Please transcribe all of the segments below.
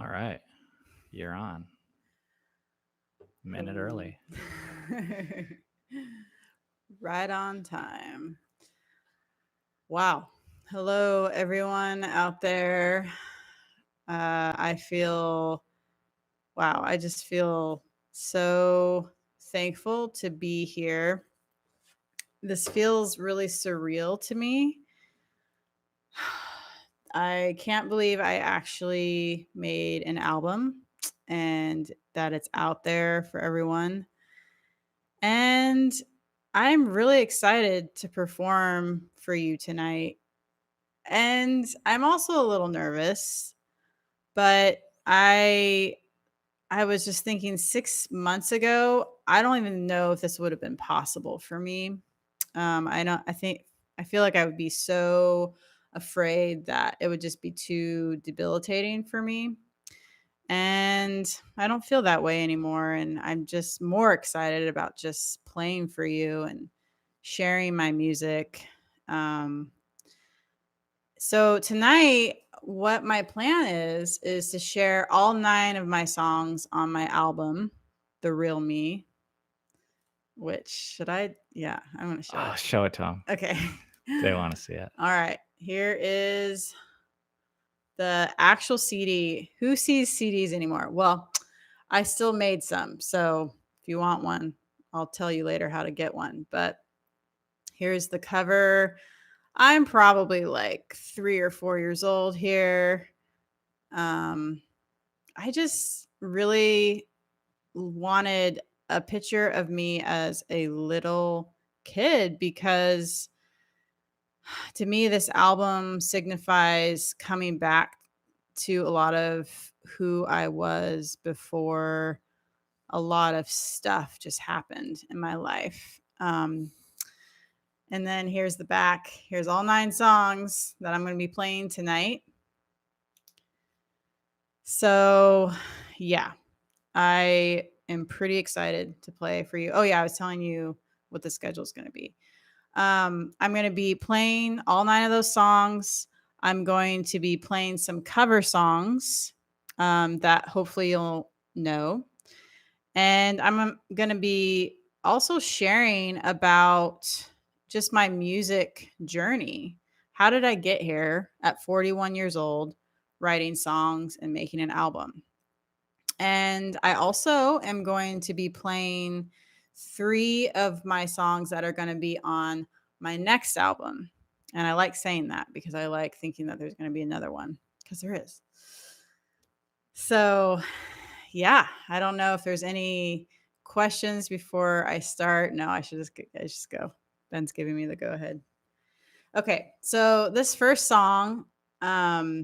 All right. You're on. Minute early. Right on time. Wow. Hello, everyone out there. I just feel so thankful to be here. This feels really surreal to me. I can't believe I actually made an album and that it's out there for everyone. And I'm really excited to perform for you tonight. And I'm also a little nervous, but I was just thinking 6 months ago, I don't even know if this would have been possible for me. I feel like I would be so afraid that it would just be too debilitating for me. And I don't feel that way anymore. And I'm just more excited about just playing for you and sharing my music. Um, so tonight, what my plan is to share all 9 of my songs on my album, The Real Me. Which should I? Yeah, I want to show it. Show it to them. Okay. They want to see it. All right. Here is the actual CD. Who sees CDs anymore? Well, I still made some. So if you want one, I'll tell you later how to get one. But here's the cover. I'm probably like 3 or 4 years old here. I just really wanted a picture of me as a little kid because to me, this album signifies coming back to a lot of who I was before a lot of stuff just happened in my life. And then here's the back. Here's all 9 songs that I'm going to be playing tonight. So, yeah, I am pretty excited to play for you. Oh, yeah, I was telling you what the schedule is going to be. I'm going to be playing all 9 of those songs. I'm going to be playing some cover songs that hopefully you'll know. And I'm going to be also sharing about just my music journey. How did I get here at 41 years old, writing songs and making an album? And I also am going to be playing 3 of my songs that are going to be on my next album. And I like saying that because I like thinking that there's going to be another one, because there is. So, yeah, I don't know if there's any questions before I start. No, I should just go. Ben's giving me the go ahead. Okay, so this first song that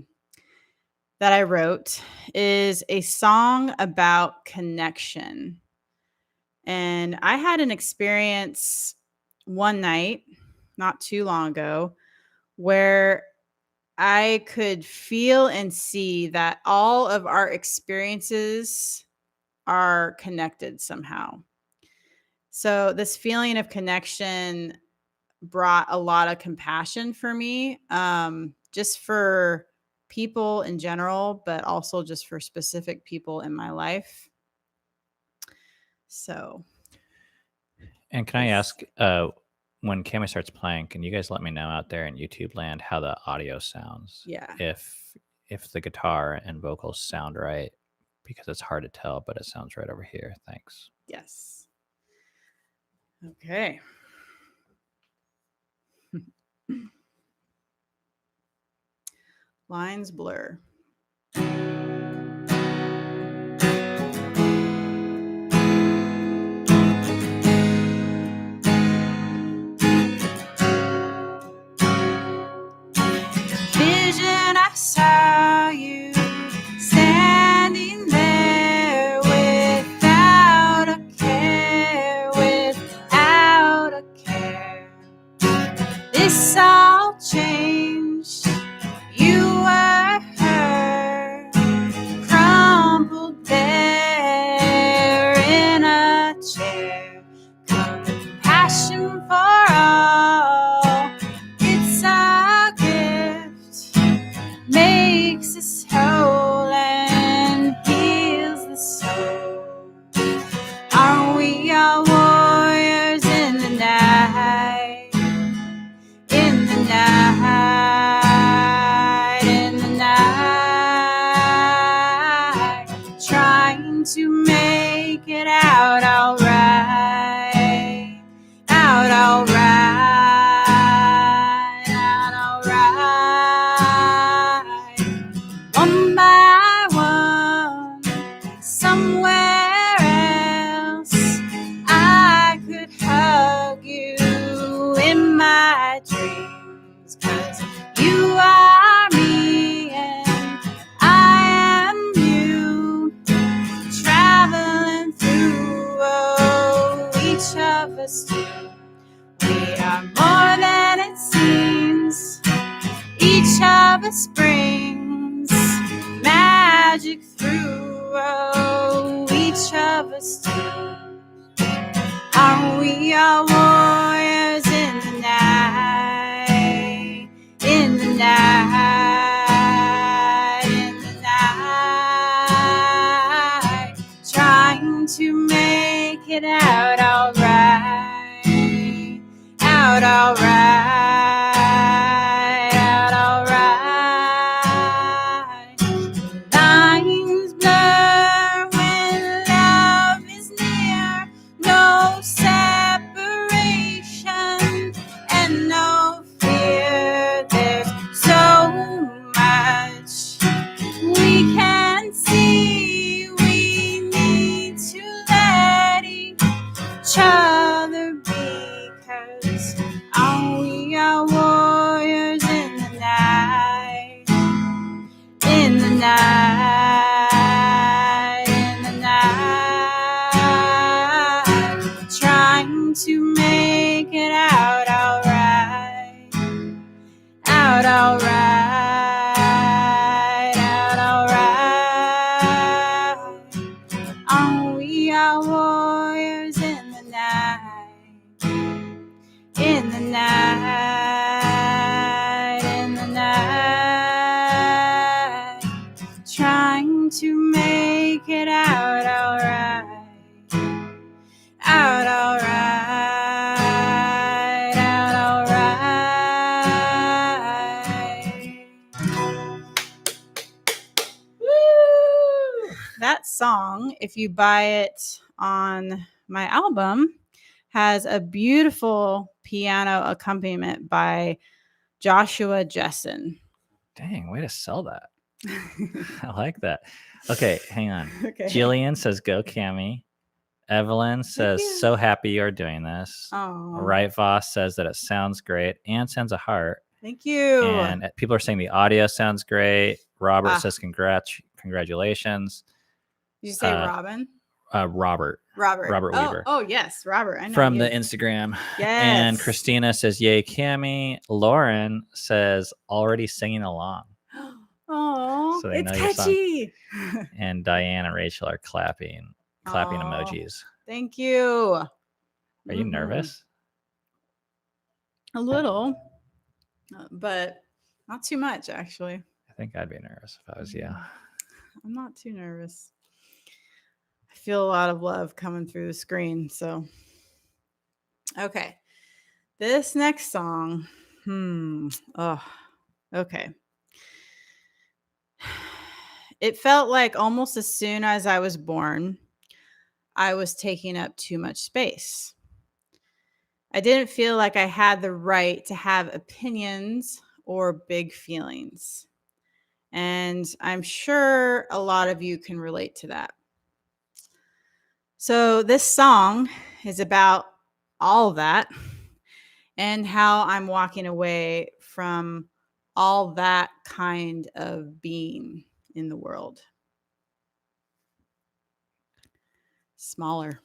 I wrote is a song about connection. And I had an experience one night, not too long ago, where I could feel and see that all of our experiences are connected somehow. So, this feeling of connection brought a lot of compassion for me, just for people in general, but also just for specific people in my life. So, and can I ask, when Cami starts playing, can you guys let me know out there in YouTube land how the audio sounds? Yeah. If the guitar and vocals sound right, because it's hard to tell, but it sounds right over here. Thanks. Yes. Okay. Lines blur. Vision, I saw you standing there without a care, without a care. This all changed. You were her, crumpled there in a chair. Compassion for all, it's a gift, makes us whole and magic through each of us too. Are we all warriors in the night? In the night, in the night, trying to make it out alright, out alright, out alright. Lines blur when love is near, no separation and no fear. There's so much we can't see. We need to let each other be, 'cause we are warriors in the night, in the night, in the night, trying to make it out alright, out alright, out alright. We are warriors in the night, in the night, in the night, trying to make it out alright, out alright, out alright. Woo! That song, if you buy it on my album, has a beautiful piano accompaniment by Joshua Jessen. Dang, way to sell that. I like that. Okay, hang on. Okay. Jillian says, go Cami. Evelyn says, you. so happy you're doing this. Oh, Right Voss says that it sounds great and sends a heart. thank you. And people are saying the audio sounds great. Robert says, congratulations. Did you say Robin? Robert Oh, Weaver. oh, yes, Robert. I know From you. the Instagram. Yes. And Christina says, yay, Cami. Lauren says, already singing along. Oh, So they it's know your song. catchy. And Diane and Rachel are clapping emojis. Thank you. Are you nervous? A little, but not too much, actually. I think I'd be nervous if I was you. I'm not too nervous. I feel a lot of love coming through the screen. So, okay. This next song. Oh, okay. It felt like almost as soon as I was born, I was taking up too much space. I didn't feel like I had the right to have opinions or big feelings. And I'm sure a lot of you can relate to that. So this song is about all that and how I'm walking away from all that kind of being in the world. Smaller.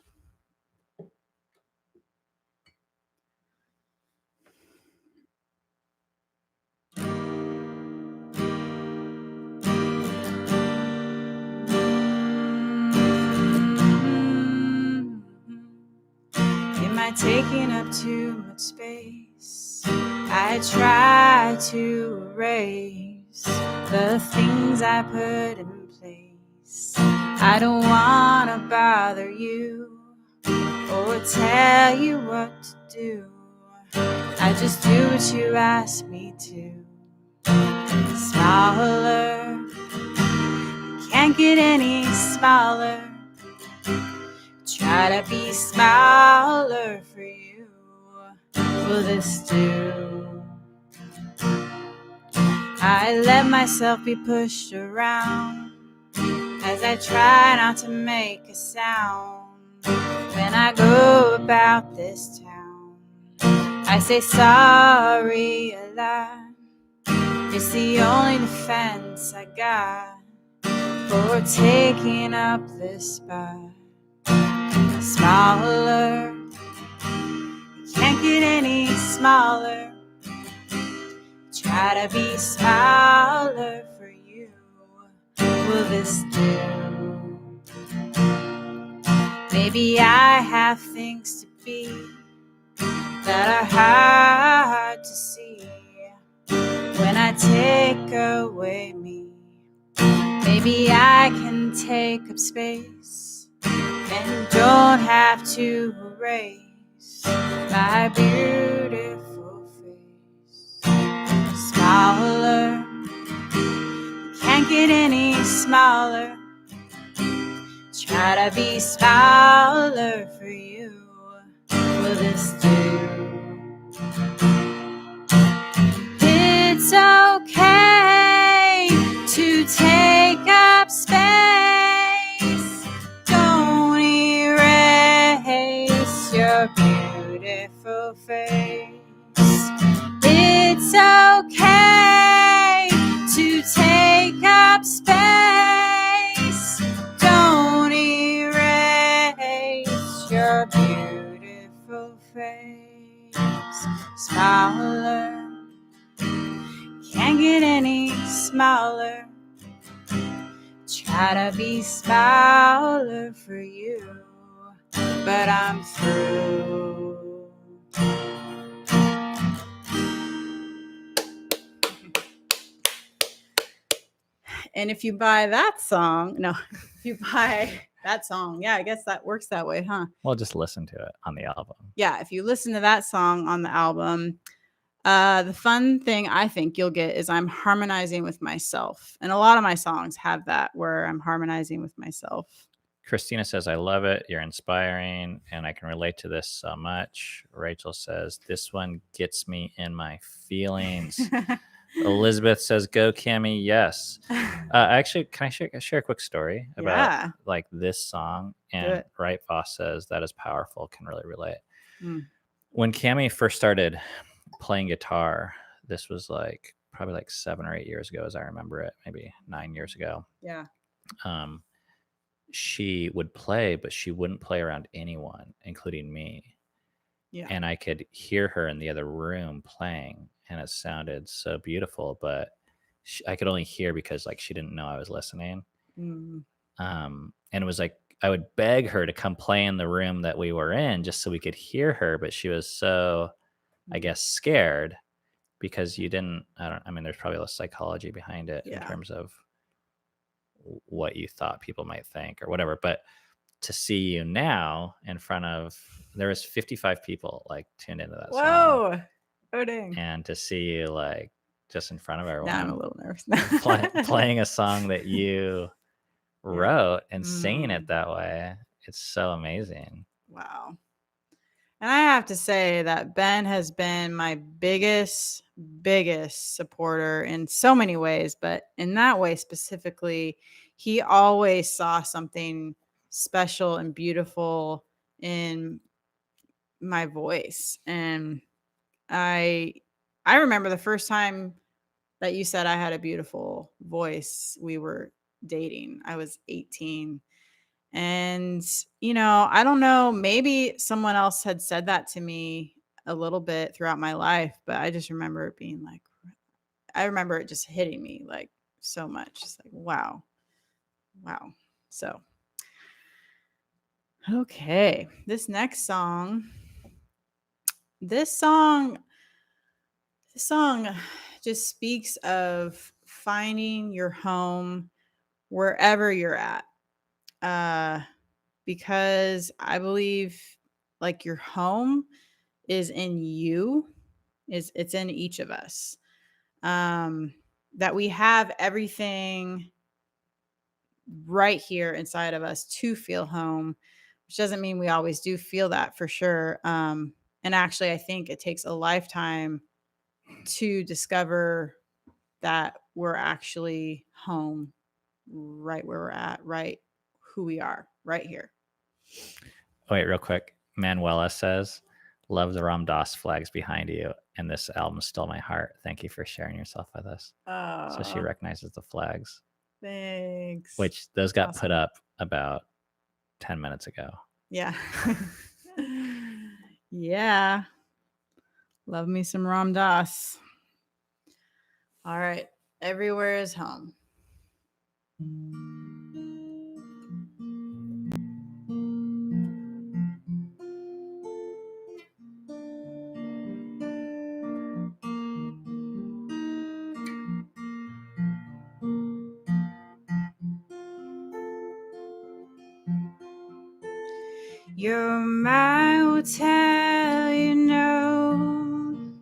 Am I taking up too much space? I try to erase the things I put in place. I don't want to bother you or tell you what to do. I just do what you ask me to. Smaller, can't get any smaller. Try to be smaller for you. Will this do? I let myself be pushed around as I try not to make a sound. When I go about this town, I say sorry a lot. It's the only defense I got for taking up this spot. Smaller, you can't get any smaller. Try to be smaller for you. will this do? Maybe I have things to be that are hard to see when I take away me. Maybe I can take up space and don't have to erase my beautiful face. Smaller, can't get any smaller. Try to be smaller for you. Will this do? It's okay to take up space. Don't erase your beautiful face. It's okay to take up space. Don't erase your beautiful face. Smaller, can't get any smaller. Try to be smaller for you, but I'm through. And if you buy that song, if you buy that song, yeah, I guess that works that way, huh? Well, just listen to it on the album. Yeah, if you listen to that song on the album, the fun thing I think you'll get is I'm harmonizing with myself. And a lot of my songs have that where I'm harmonizing with myself. Christina says, I love it. You're inspiring, and I can relate to this so much. Rachel says, this one gets me in my feelings. Elizabeth says, go Cammie, yes. Actually, can I share a quick story about like this song? And Right Voss says, that is powerful, can really relate. When Cammie first started playing guitar, this was like probably like 7 or 8 years ago, as I remember it, maybe 9 years ago. Yeah. She would play, but she wouldn't play around anyone, including me. Yeah. And I could hear her in the other room playing, and it sounded so beautiful, but I could only hear because like she didn't know I was listening. And it was like I would beg her to come play in the room that we were in just so we could hear her, but she was so, I guess, scared because there's probably a psychology behind it in terms of what you thought people might think or whatever. But to see you now in front of, there was 55 people like tuned into that song. Whoa. Oh, dang. And to see you like just in front of everyone. Now I'm a little nervous. playing a song that you wrote and singing it that way. It's so amazing. Wow. And I have to say that Ben has been my biggest supporter in so many ways, but in that way specifically, he always saw something special and beautiful in my voice. And I remember the first time that you said I had a beautiful voice. We were dating. I was 18. And, I don't know, maybe someone else had said that to me a little bit throughout my life, but I just remember it being like, I remember it just hitting me like so much. It's like, wow. So, okay. This next song, this song just speaks of finding your home wherever you're at. Because I believe like your home is in you, it's in each of us. That we have everything right here inside of us to feel home, which doesn't mean we always do feel that for sure. And actually, I think it takes a lifetime to discover that we're actually home right where we're at, right who we are right here. Oh, wait, real quick. Manuela says, love the Ram Dass flags behind you, and this album stole my heart. Thank you for sharing yourself with us. So she recognizes the flags. Thanks. Which those got put up about 10 minutes ago. Yeah. Yeah. Love me some Ram Dass. All right. Everywhere is home. Your mind will tell you no.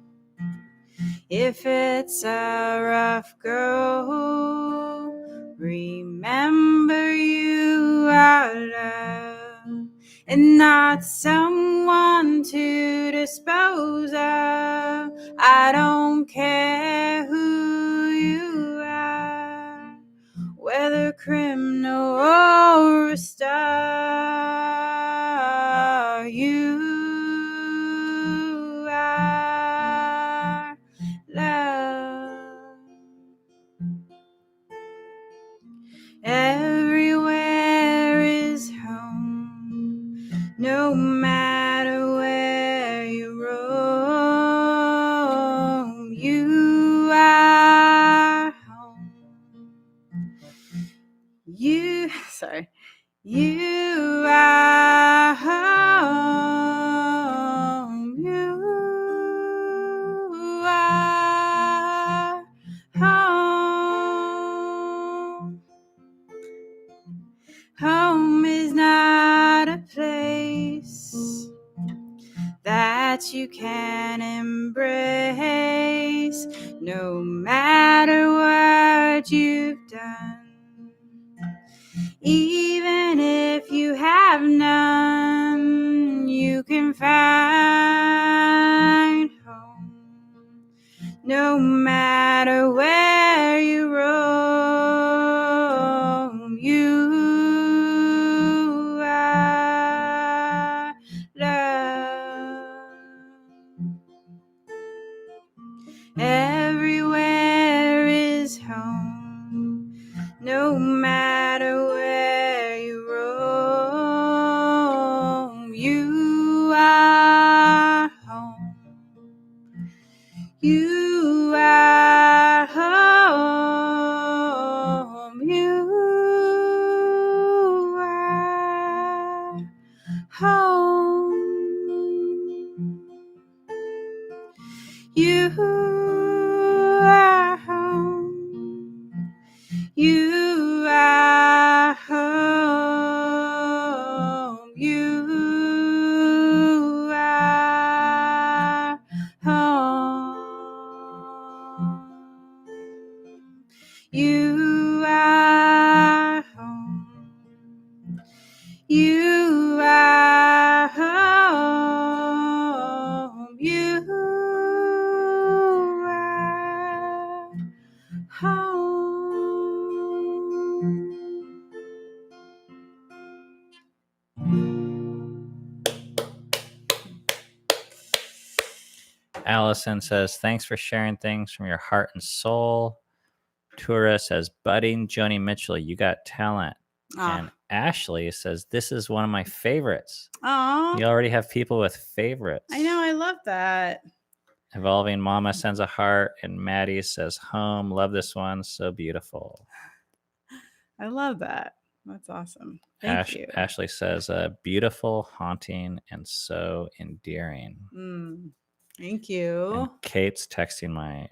If it's a rough go, remember you are loved and not someone to dispose of. I don't care who you are, whether criminal or a star, you are love. Everywhere is home, no matter where you roam. You are home. You are home. You are home. Home is not a place that you can embrace, no matter what you've done. Even if you have none, you can find home, no matter where you roam. You are love. Everywhere is home, no matter where you roam. You are home. You are home. You are home. You are home. You are home. You are home. You are home. You are home. You are home. Allison says, thanks for sharing things from your heart and soul. Tura says, budding Joni Mitchell, you got talent. And Ashley says, this is one of my favorites. Aww. You already have people with favorites. I know, I love that. Evolving Mama sends a heart, and Maddie says, home, love this one, so beautiful. I love that. That's awesome. Thank you. Ashley says, beautiful, haunting, and so endearing. Thank you. And Kate's texting my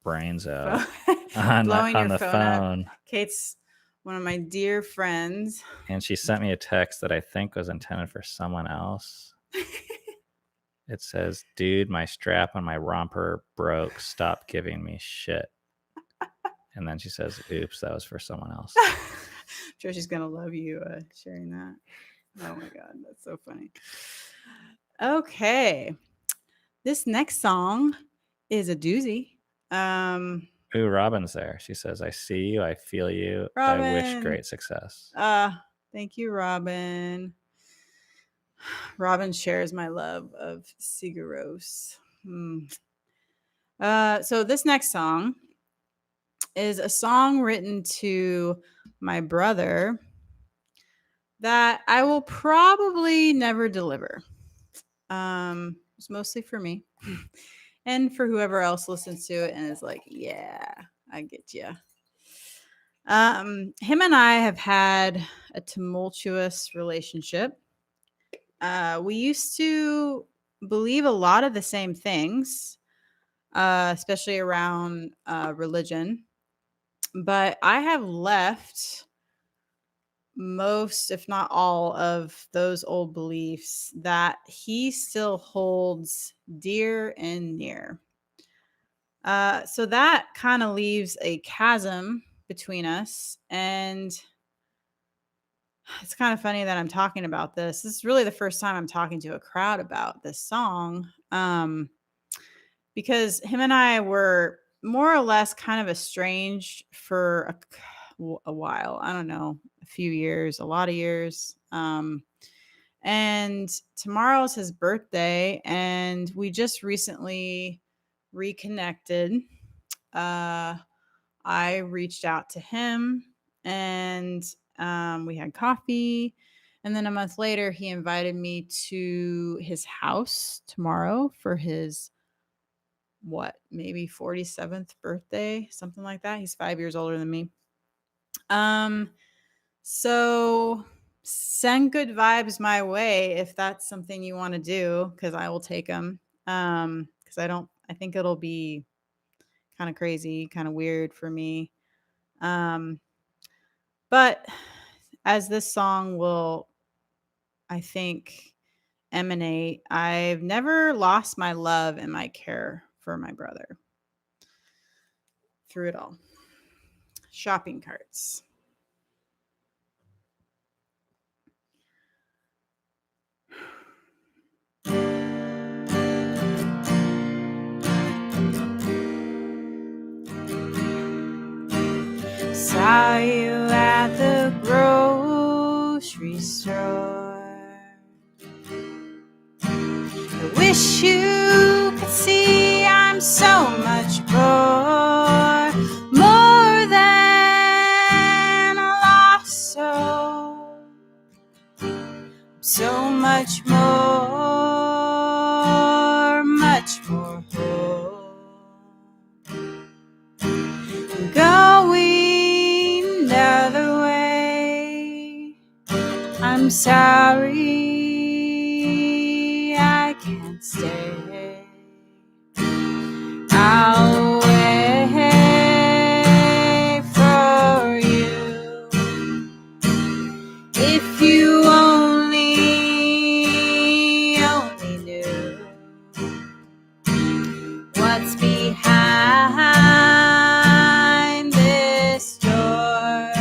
brains out on the phone. Kate's one of my dear friends. And she sent me a text that I think was intended for someone else. It says, dude, my strap on my romper broke. Stop giving me shit. And then she says, oops, that was for someone else. I'm sure she's going to love you sharing that. Oh my God, that's so funny. Okay. This next song is a doozy. Ooh, Robin's there. She says, I see you. I feel you. Robin. I wish great success. Thank you, Robin. Robin shares my love of Sigaros. So this next song is a song written to my brother that I will probably never deliver. It's mostly for me and for whoever else listens to it and is like, yeah, I get you. Him and I have had a tumultuous relationship. We used to believe a lot of the same things, especially around religion. But I have left most, if not all, of those old beliefs that he still holds dear and near. So that kind of leaves a chasm between us. And it's kind of funny that I'm talking about this. This is really the first time I'm talking to a crowd about this song. Because him and I were more or less kind of estranged for a while. I don't know, a few years, a lot of years. And tomorrow's his birthday, and we just recently reconnected. I reached out to him, and we had coffee. And then a month later, he invited me to his house tomorrow for his maybe 47th birthday, something like that. He's 5 years older than me. So send good vibes my way if that's something you want to do, because I will take them. Because I think it'll be kind of crazy, kind of weird for me. But as this song will, I think, emanate, I've never lost my love and my care for my brother through it all. Shopping carts. Saw you at the grocery store. I wish you could see I'm so much more than a lost soul. So much more, much more whole. Going another way. I'm sorry I can't stay. I'll wait for you. If you only knew what's behind this door.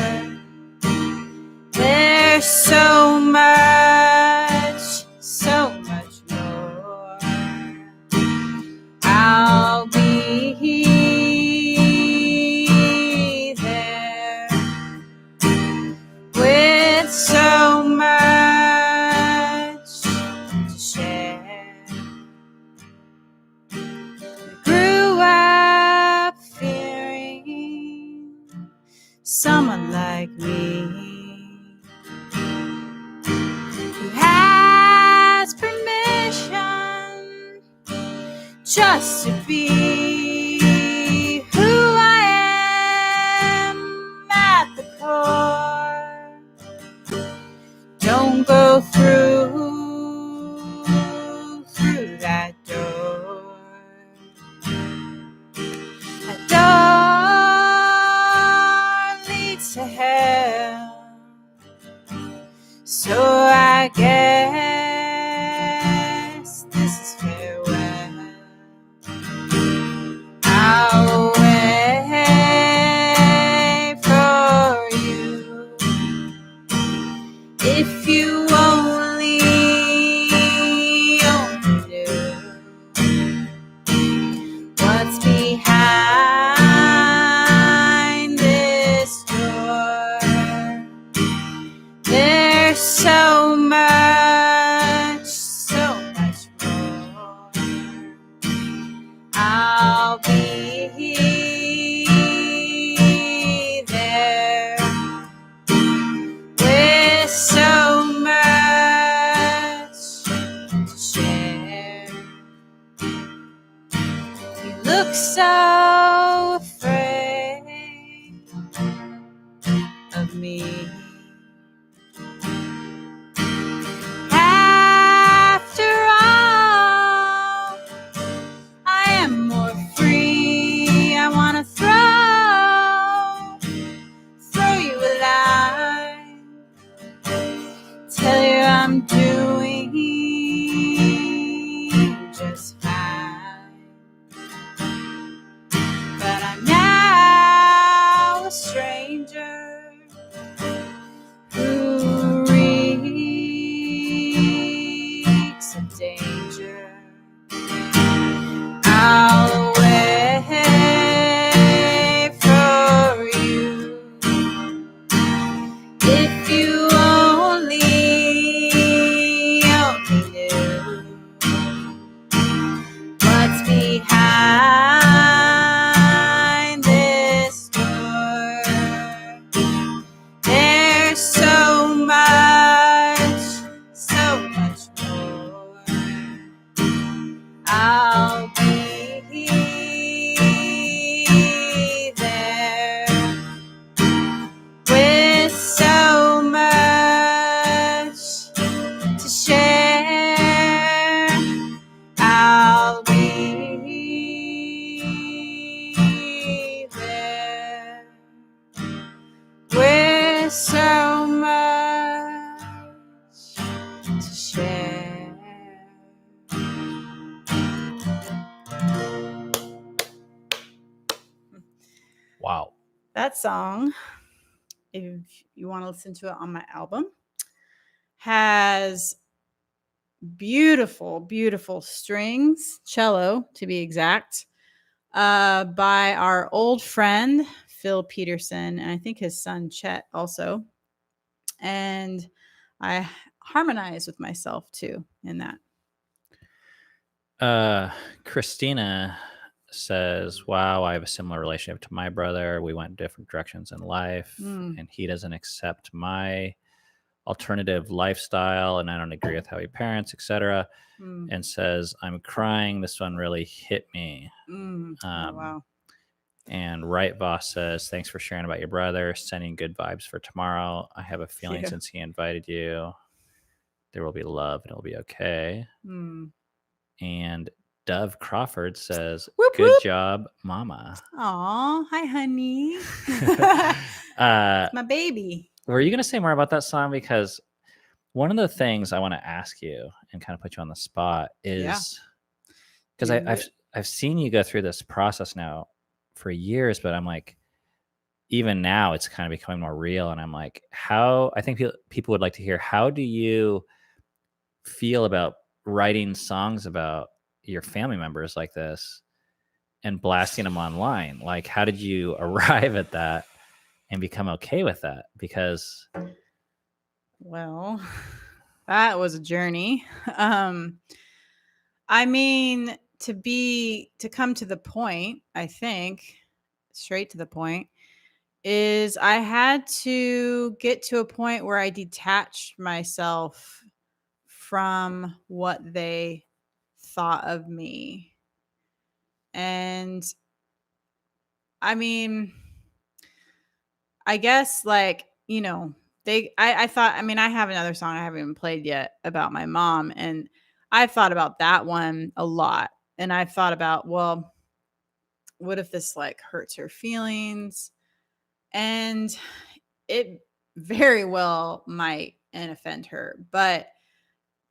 There's so much more. I'll be there with so much to share. Grew up fearing someone like me who has permission just to be who I am at the core. Don't go through that door. That door leads to hell. So I guess this is farewell. I'll wait for you. If you only knew what's behind this door. There's so much more. I'll be there with so much to share. You look so afraid of me. After all, I am more free. I wanna throw you a line. doing just fine. But I'm now a stranger who reeks of danger. I'll wait for you if you only knew what's behind this door. There's so much more. I'll be there with so much to share. I'll be there with so much to share. Wow. That song, if you want to listen to it on my album, has beautiful, beautiful strings, cello to be exact, by our old friend Phil Peterson, and I think his son Chet also. And I harmonize with myself too in that. Christina says, wow, I have a similar relationship to my brother. We went different directions in life, and he doesn't accept my alternative lifestyle, and I don't agree with how he parents, etc. And says, I'm crying. This one really hit me. Oh, wow. And Right Voss says, thanks for sharing about your brother, sending good vibes for tomorrow. I have a feeling since he invited you, there will be love and it'll be okay. And Dove Crawford says, whoop, good whoop. job, mama. Aw, hi, honey. It's my baby. Were you going to say more about that song? Because one of the things I want to ask you and kind of put you on the spot is, because I've seen you go through this process now for years, but I'm like, even now it's kind of becoming more real. And I'm like, I think people would like to hear, how do you feel about writing songs about your family members like this and blasting them online? Like, how did you arrive at that and become okay with that? Because, well, that was a journey. I mean, to come to the point, I think, straight to the point, is I had to get to a point where I detached myself from what they thought of me. And I mean, I guess like, I thought, I mean, I have another song I haven't even played yet about my mom, and I've thought about that one a lot. And I've thought about, well, what if this like hurts her feelings? And it very well might and offend her, but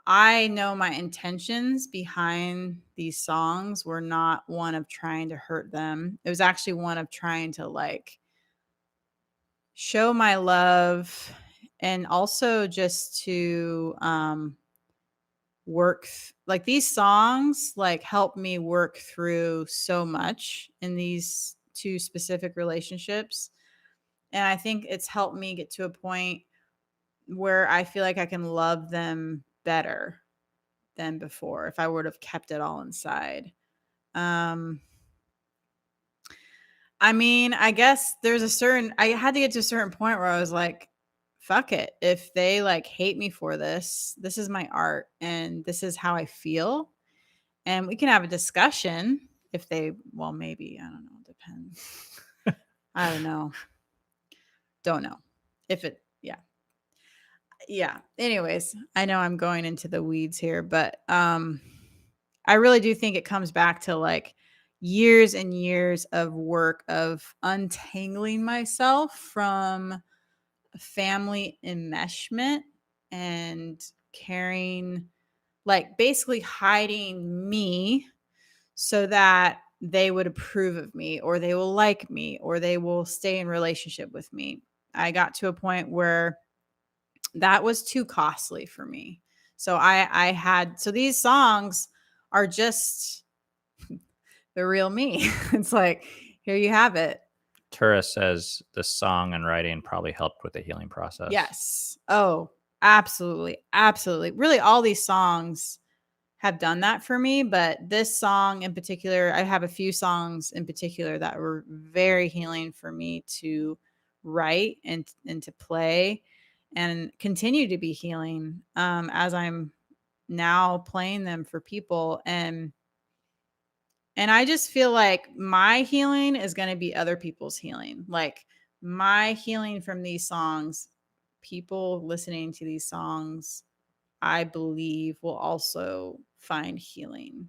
I know my intentions behind these songs were not one of trying to hurt them. It was actually one of trying to like show my love, and also just to work like these songs like help me work through so much in these two specific relationships. And I think it's helped me get to a point where I feel like I can love them better than before if I would have kept it all inside. I mean, I guess I had to get to a certain point where I was like, fuck it. If they like hate me for this, this is my art and this is how I feel. And we can have a discussion if well, maybe, I don't know. Depends. I don't know. Don't know if it, yeah. Anyways, I know I'm going into the weeds here, but I really do think it comes back to like years and years of work of untangling myself from family enmeshment and carrying, like basically hiding me so that they would approve of me, or they will like me, or they will stay in relationship with me. I got to a point where that was too costly for me. So so these songs are just the real me. It's like, here you have it. Tura says the song and writing probably helped with the healing process. Yes. Oh, absolutely. Absolutely. Really, all these songs have done that for me. But this song in particular, I have a few songs in particular that were very healing for me to write and to play, and continue to be healing as I'm now playing them for people. And I just feel like my healing is going to be other people's healing. Like my healing from these songs, people listening to these songs, I believe will also find healing.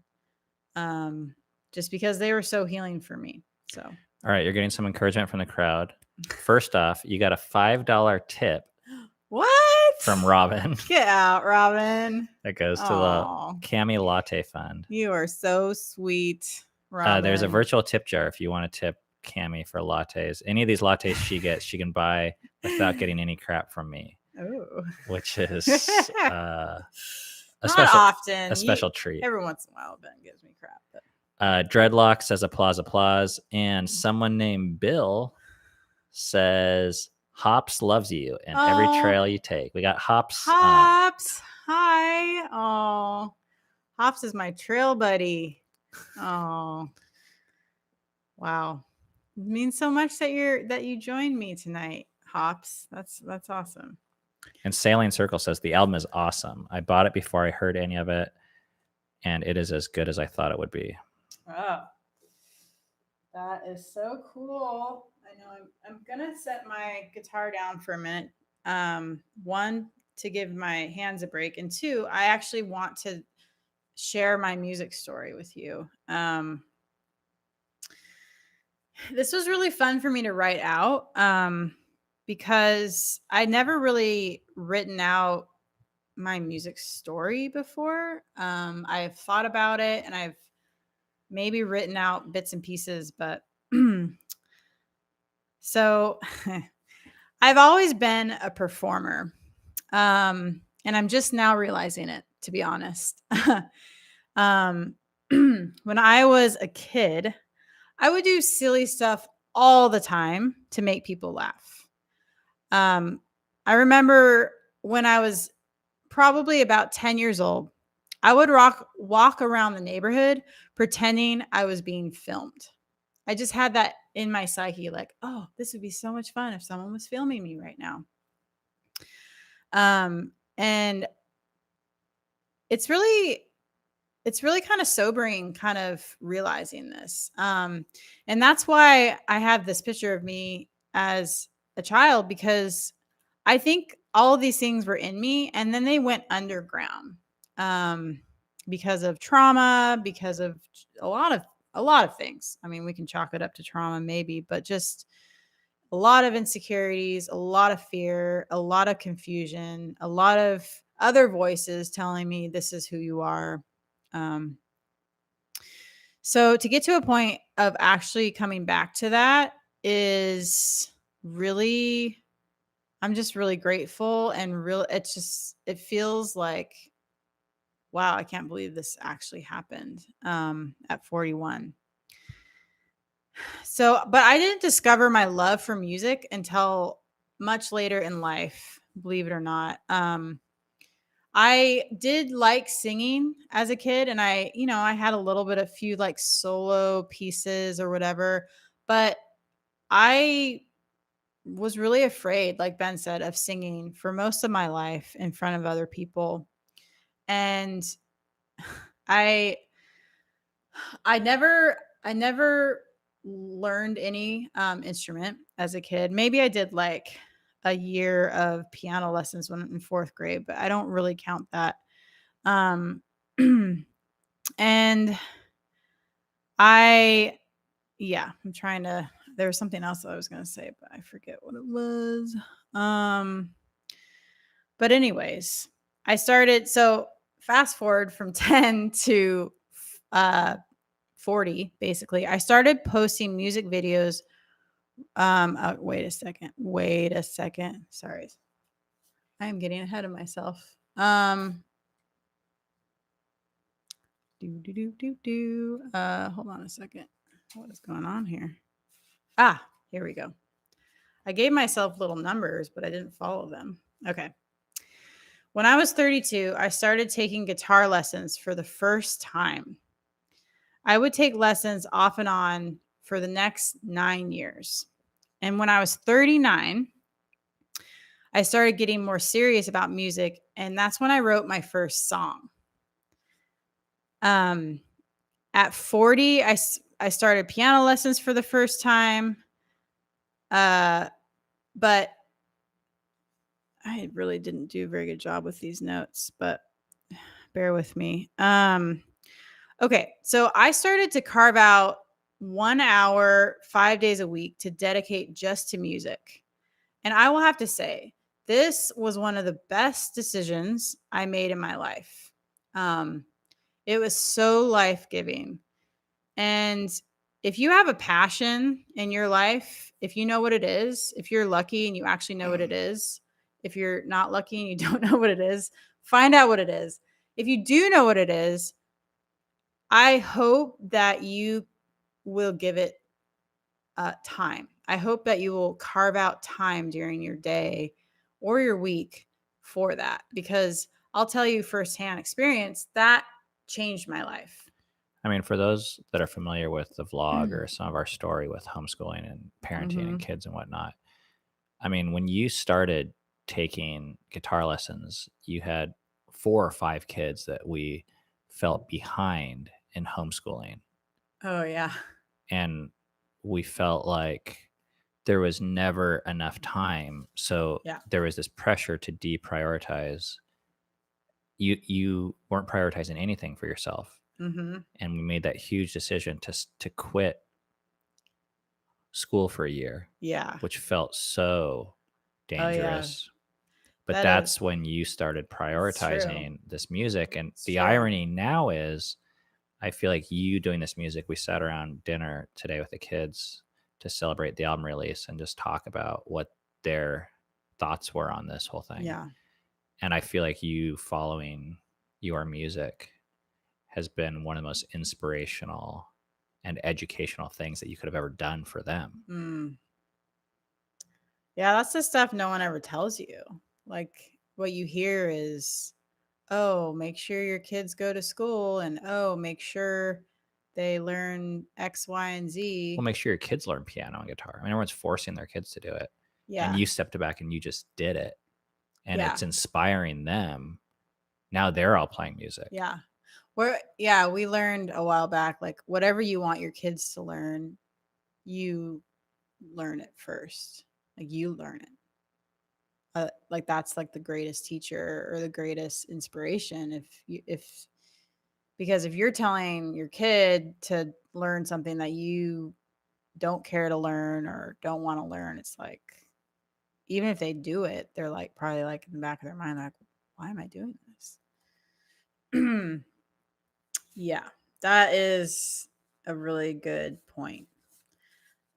Just because they were so healing for me. So, all right, you're getting some encouragement from the crowd. First off, you got a $5 tip. What? From Robin. Get out, Robin. That goes to the Cami Latte Fund. You are so sweet, Robin. There's a virtual tip jar if you want to tip Cami for lattes. Any of these lattes she gets, she can buy without getting any crap from me. Oh. Which is not often. A special treat. Every once in a while, Ben gives me crap. But. Dreadlock says applause. And someone named Bill says Hops loves you and every trail you take. We got Hops. Hops. Hi. Oh, Hops is my trail buddy. Oh, wow. It means so much that you joined me tonight, Hops. That's awesome. And Sailing Circle says the album is awesome. I bought it before I heard any of it, and it is as good as I thought it would be. Oh, that is so cool. I know I'm gonna set my guitar down for a minute. One, to give my hands a break, and two, I actually want to share my music story with you. This was really fun for me to write out because I'd never really written out my music story before. I've thought about it and I've maybe written out bits and pieces, but so I've always been a performer. And I'm just now realizing it, to be honest. When I was a kid, I would do silly stuff all the time to make people laugh. I remember when I was probably about 10 years old, I would walk around the neighborhood pretending I was being filmed. I just had that in my psyche, like, oh, this would be so much fun if someone was filming me right now. And it's really kind of sobering, kind of realizing this. And that's why I have this picture of me as a child, because I think all of these things were in me and then they went underground because of trauma, because of a lot of things. I mean, we can chalk it up to trauma maybe, but just a lot of insecurities, a lot of fear, a lot of confusion, a lot of other voices telling me this is who you are. So to get to a point of actually coming back to that is really, I'm just really grateful and it feels like, wow, I can't believe this actually happened at 41. So, but I didn't discover my love for music until much later in life, believe it or not. I did like singing as a kid, and I had a few like solo pieces or whatever, but I was really afraid, like Ben said, of singing for most of my life in front of other people. And I never learned any instrument as a kid. Maybe I did like a year of piano lessons when in 4th grade, but I don't really count that. And I'm trying to, there was something else that I was going to say, but I forget what it was. But anyways, I started, so fast forward from 10 to 40, basically. I started posting music videos. Wait a second. Sorry. I am getting ahead of myself. Hold on a second. What is going on here? Here we go. I gave myself little numbers, but I didn't follow them. Okay. When I was 32, I started taking guitar lessons for the first time. I would take lessons off and on for the next 9 years. And when I was 39, I started getting more serious about music, and that's when I wrote my first song. At 40, I started piano lessons for the first time. But I really didn't do a very good job with these notes, but bear with me. Okay, so I started to carve out 1 hour, 5 days a week to dedicate just to music. And I will have to say, this was one of the best decisions I made in my life. It was so life-giving. And if you have a passion in your life, if you know what it is, if you're lucky and you actually know what it is, if you're not lucky and you don't know what it is, find out what it is. If you do know what it is, I hope that you will give it time. I hope that you will carve out time during your day or your week for that, because I'll tell you firsthand experience that changed my life. I mean, for those that are familiar with the vlog or some of our story with homeschooling and parenting and kids and whatnot, I mean, when you started taking guitar lessons, you had 4 or 5 kids that we felt behind in homeschooling. Oh, yeah. And we felt like there was never enough time. So there was this pressure to deprioritize. You weren't prioritizing anything for yourself. And we made that huge decision to quit school for a year. Yeah. Which felt so dangerous. But that's when you started prioritizing this music. And the irony now is, I feel like you doing this music, we sat around dinner today with the kids to celebrate the album release and just talk about what their thoughts were on this whole thing. Yeah. And I feel like you following your music has been one of the most inspirational and educational things that you could have ever done for them. Yeah, that's the stuff no one ever tells you. Like, what you hear is, oh, make sure your kids go to school, and oh, make sure they learn X, Y, and Z. Well, make sure your kids learn piano and guitar. I mean, everyone's forcing their kids to do it. Yeah. And you stepped back and you just did it. And it's inspiring them. Now they're all playing music. Yeah. We learned a while back, like, whatever you want your kids to learn, you learn it first. Like, you learn it. Like, that's like the greatest teacher or the greatest inspiration. Because if you're telling your kid to learn something that you don't care to learn or don't want to learn, it's like, even if they do it, they're like, probably like in the back of their mind, like, why am I doing this? Yeah, that is a really good point.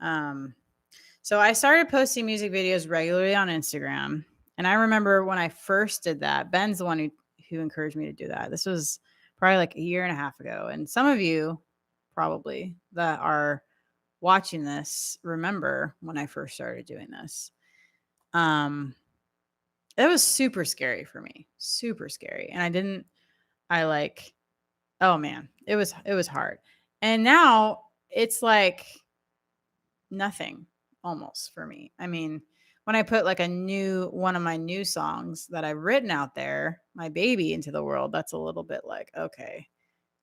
So I started posting music videos regularly on Instagram. And I remember when I first did that, Ben's the one who encouraged me to do that. This was probably like a year and a half ago. And some of you probably that are watching this remember when I first started doing this. It was super scary for me. Super scary. And oh man, it was hard. And now it's like nothing almost for me. I mean, when I put like one of my new songs that I've written out there, my baby, into the world, that's a little bit like, okay,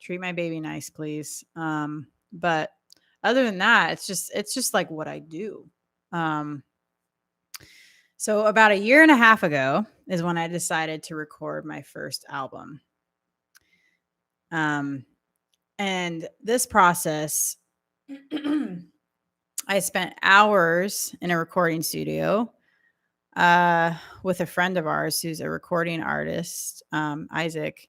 treat my baby nice, please. But other than that, it's just like what I do. So about a year and a half ago is when I decided to record my first album. And this process, I spent hours in a recording studio. with a friend of ours who's a recording artist, Isaac,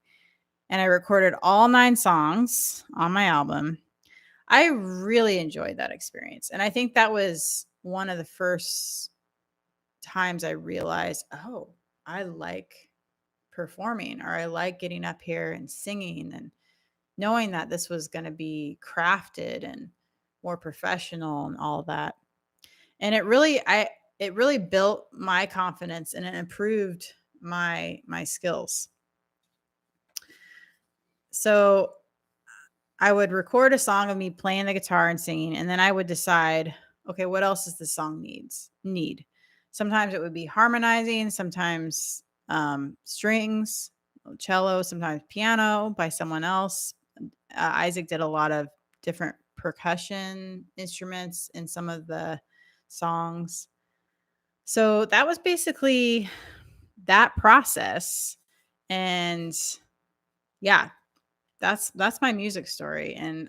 and I recorded all 9 songs on my album. I really enjoyed that experience. And I think that was one of the first times I realized, oh, I like performing, or I like getting up here and singing, and knowing that this was going to be crafted and more professional and all that. And it really built my confidence, and it improved my skills. So I would record a song of me playing the guitar and singing, and then I would decide, okay, what else does this song need? Sometimes it would be harmonizing, sometimes strings, cello, sometimes piano by someone else. Isaac did a lot of different percussion instruments in some of the songs. So that was basically that process. And yeah, that's my music story. And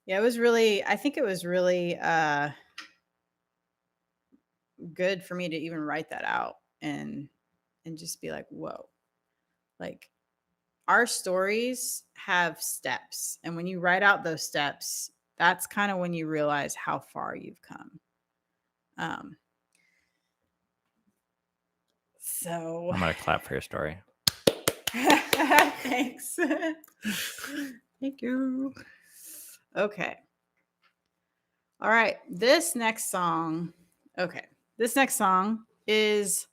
yeah, I think it was really good for me to even write that out and just be like, whoa, like our stories have steps. And when you write out those steps, that's kind of when you realize how far you've come. So I'm gonna clap for your story. Thanks. Thank you. Okay. All right. This next song is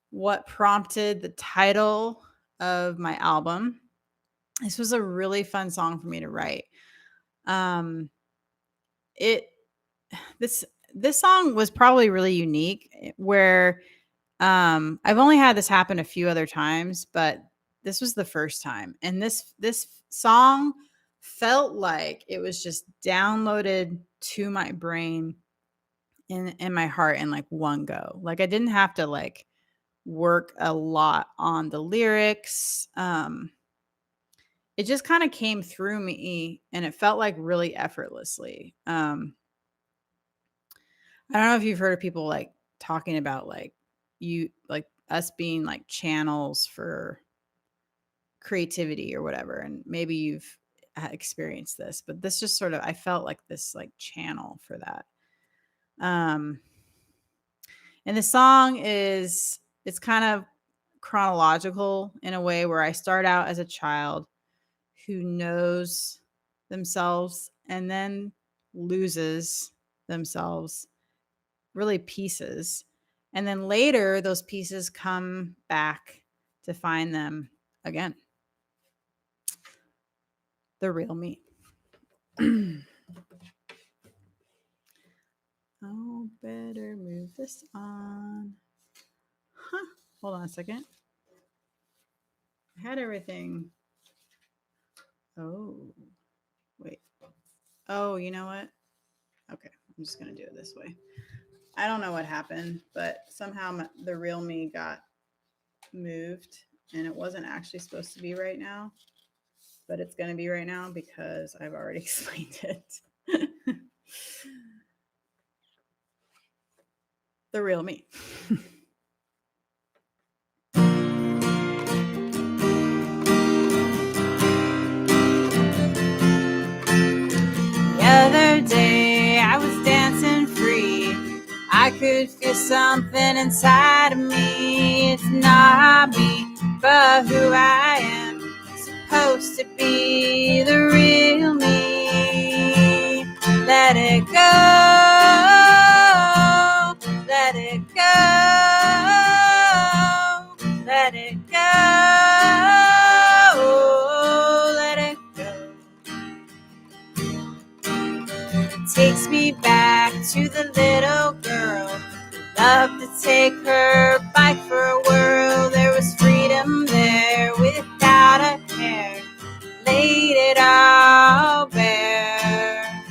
what prompted the title of my album. This was a really fun song for me to write. This song was probably really unique, where I've only had this happen a few other times, but this was the first time. And this song felt like it was just downloaded to my brain in my heart in like one go. Like I didn't have to like work a lot on the lyrics. It just kind of came through me, and it felt like really effortlessly. I don't know if you've heard of people like talking about like us being like channels for creativity or whatever, and maybe you've experienced this, but this just sort of, I felt like this like channel for that. And the song it's kind of chronological in a way, where I start out as a child who knows themselves and then loses themselves, really pieces. And then later those pieces come back to find them again. The real me. Oh, better move this on. Huh. Hold on a second. I had everything. Oh, wait. Oh, you know what? Okay, I'm just going to do it this way. I don't know what happened, but somehow the real me got moved, and it wasn't actually supposed to be right now, but it's going to be right now because I've already explained it. The real me. The other day I was dancing free. I could feel something inside of me. It's not me, but who I am. Supposed to be the real me. Let it go. Let it go. Let it go. Let it go. It takes me back to the little girl. Loved to take her bike for a whirl. There was freedom there without a care. Laid it all bare.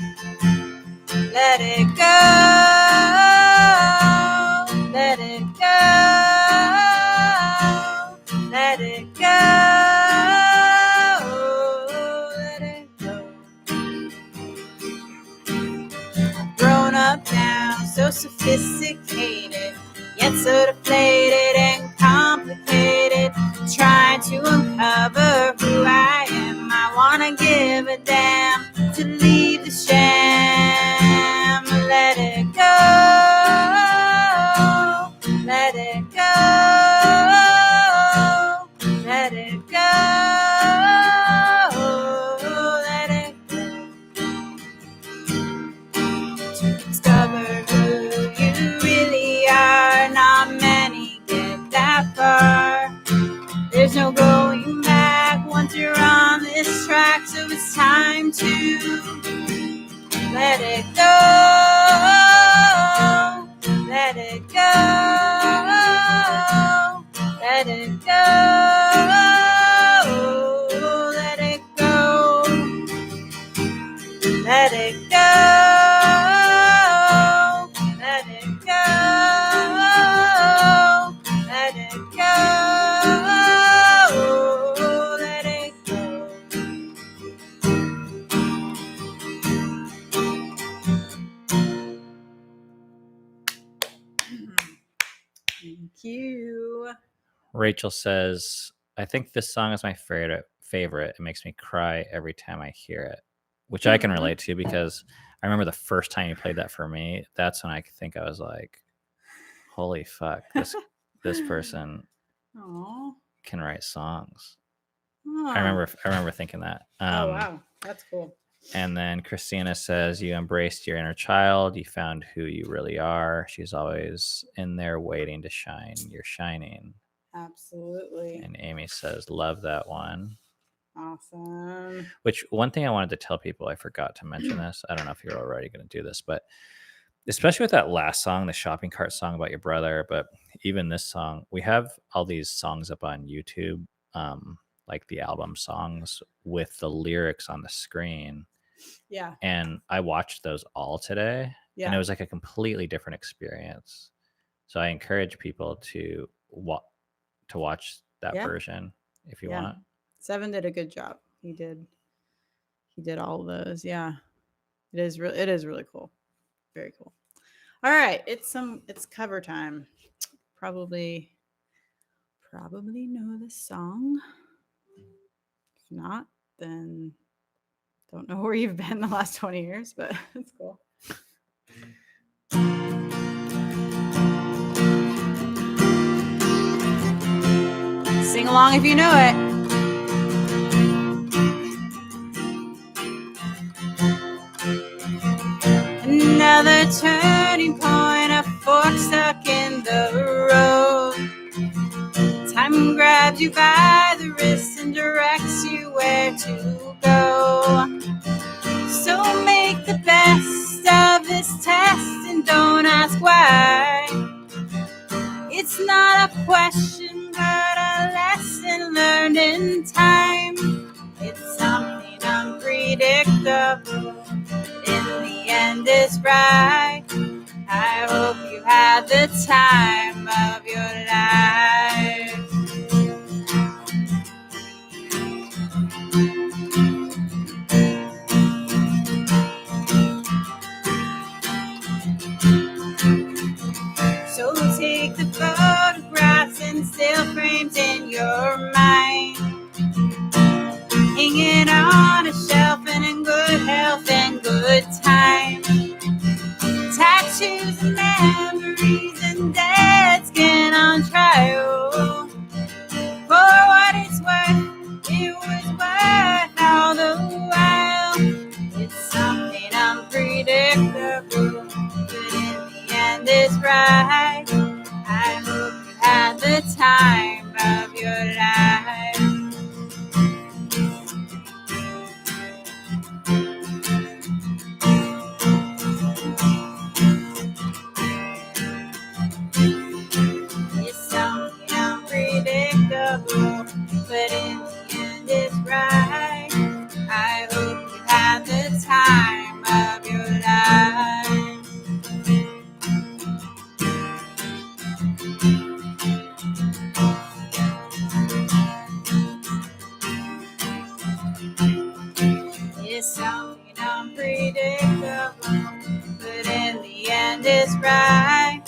Let it go. Let it go. Let it go. Let it go. I've grown up now, so sophisticated, yet so deflated and complicated. Trying to uncover who I am. I wanna give a damn to leave the sham. Let it go, let it go, let it go, let it go. To discover who you really are, not many get that far. There's no going back once you're on this track, so it's time to let it go, let it go, let it go, let it go, let it go, let it go, let it go. Thank you. Rachel says, I think this song is my favorite. It makes me cry every time I hear it, which I can relate to because I remember the first time you played that for me. That's when I think I was like, holy fuck, this person Aww. can write songs. Aww. I remember thinking that. Oh, wow. That's cool. And then Christina says, you embraced your inner child. You found who you really are. She's always in there waiting to shine. You're shining. Absolutely. And Amy says, love that one. Awesome. Which one thing I wanted to tell people, I forgot to mention this. I don't know if you're already going to do this, but especially with that last song, the shopping cart song about your brother, but even this song, we have all these songs up on YouTube, like the album songs with the lyrics on the screen. Yeah. And I watched those all today. Yeah. And it was like a completely different experience. So I encourage people to watch that version if you want. Seven did a good job. He did all of those. Yeah. It is really cool. Very cool. All right. It's cover time. Probably know this song. If not, then don't know where you've been the last 20 years, but it's cool. Sing along if you know it. Another turning point, a fork stuck in the road. Time grabs you by the wrist and directs you where to go. So make the best of this test and don't ask why. It's not a question, but a lesson learned in time. It's something unpredictable. In the end, it's right. I hope you had the time of your life. So take the photographs and still frames in your mind. Hang it on a shelf and in good health and good time. Tattoos and memories and dead skin on trial. For what it's worth, it was worth all the while. It's something unpredictable, but in the end it's right. I hope you had the time of your life. It's something unpredictable, but in the end it's right. I hope you had the time of your life. is right.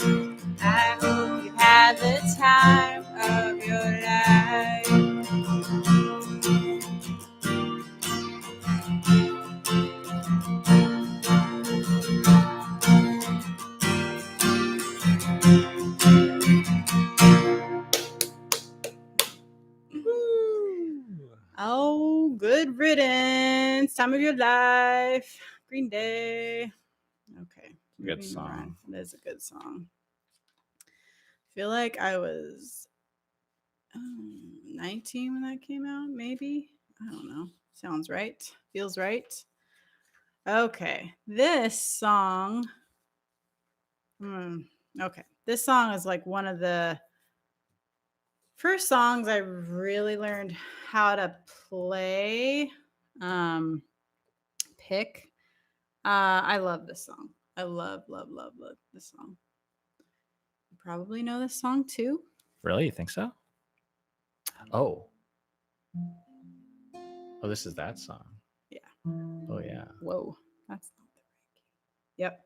I hope you had the time of your life. Oh, good riddance. Time of your life. Green Day. Okay. Good song. That is a good song. I feel like I was 19 when that came out, maybe. I don't know. Sounds right. Feels right. Okay. This song. Okay. This song is like one of the first songs I really learned how to play. Pick. I love this song. I love this song. You probably know this song too. Really? You think so? Oh. Oh, this is that song. Yeah. Oh, yeah. Whoa. That's not the right key. Yep.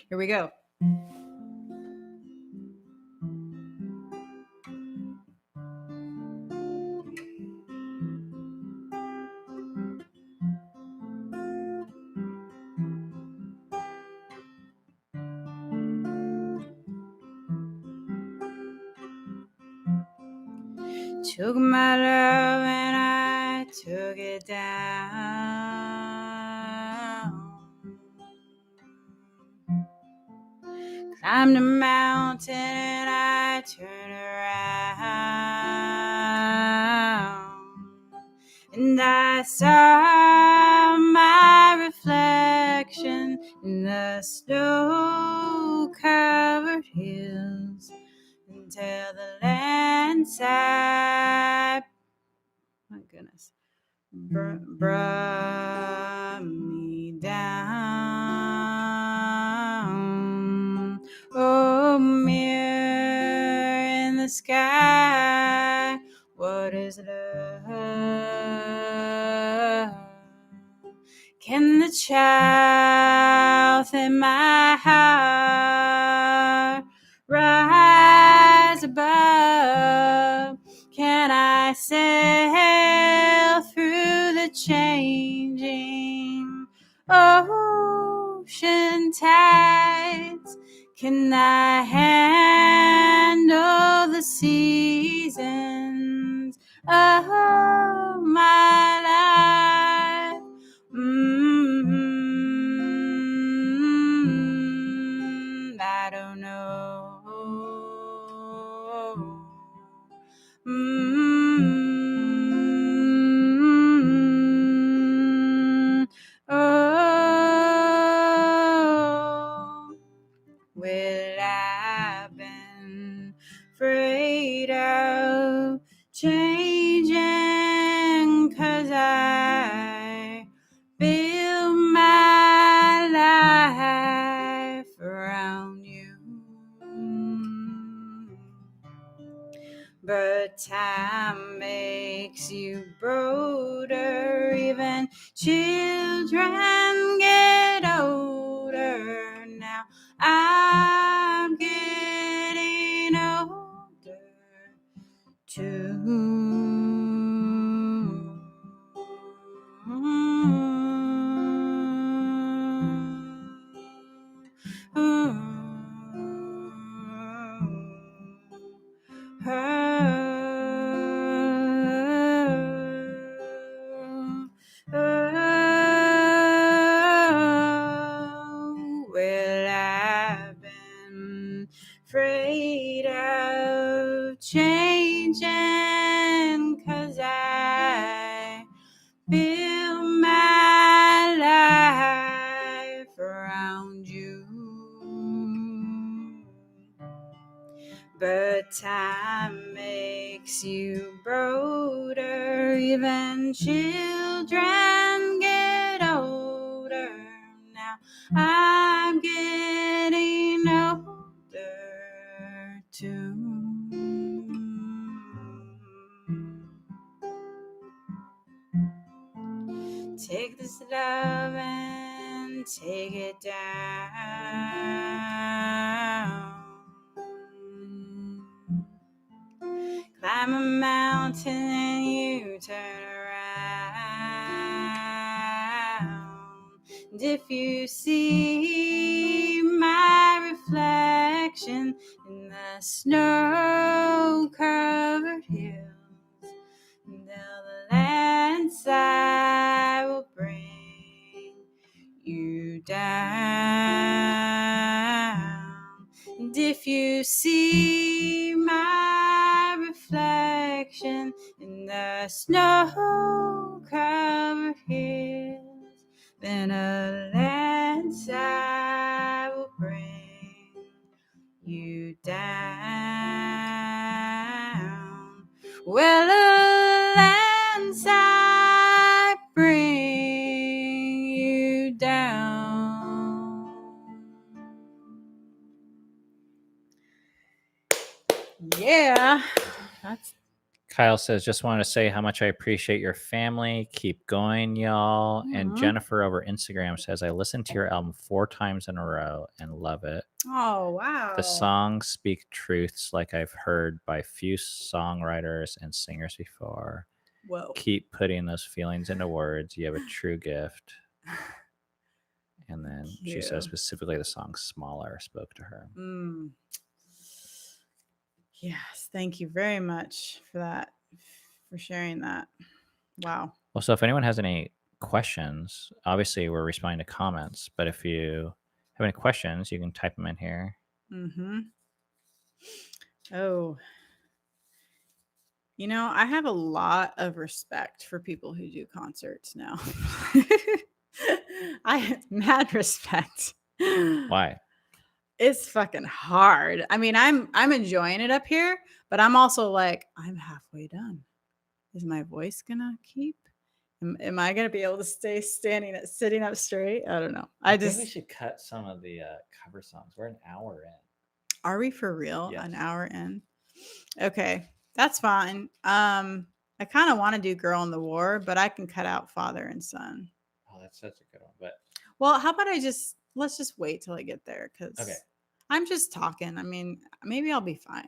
Here we go. Took my love and I took it down. Climbed a mountain and I turned around. And I saw my reflection in the snow-covered hills until the landside, my goodness, brought me down. Oh, mirror in the sky, what is love? Can the child in my heart rise above? Can I sail through the changing ocean tides? Can I handle the seasons of my life? I don't know. Oh, well, I've been afraid of changing 'cause I build my life around you. But time makes you broader, even children get older. Now I'm getting older too. Well, I've been afraid of changing 'cause I build my life around you. But time makes you broader, even children get older. Now I'm getting older too. Take this love and take it down. Climb a mountain and you turn around. And if you see my reflection in the snow-covered hills, now the landslide will bring you down. And if you see my reflection in the snow-covered hills, then a landslide will bring you down. Well, a landslide bring you down. Yeah, that's Kyle says, just wanted to say how much I appreciate your family. Keep going, y'all. And Jennifer over Instagram says, I listened to your album 4 times in a row and love it. Oh, wow. The songs speak truths like I've heard by few songwriters and singers before. Whoa. Keep putting those feelings into words. You have a true gift. And then she says specifically the song Smaller spoke to her. Yes, thank you very much for that, for sharing that. Wow. Well, so if anyone has any questions, obviously we're responding to comments, but if you have any questions, you can type them in here. Oh, you know, I have a lot of respect for people who do concerts now. I have mad respect. Why? It's fucking hard. I mean, I'm enjoying it up here, but I'm also like, I'm halfway done. Is my voice gonna keep? Am I gonna be able to stay sitting up straight? I don't know. I think we should cut some of the cover songs. We're an hour in. Are we for real? Yes. An hour in? Okay, that's fine. I kind of want to do Girl in the War, but I can cut out Father and Son. Oh, that's such a good one. But well, how about let's just wait till I get there, because okay. I'm just talking. I mean, maybe I'll be fine.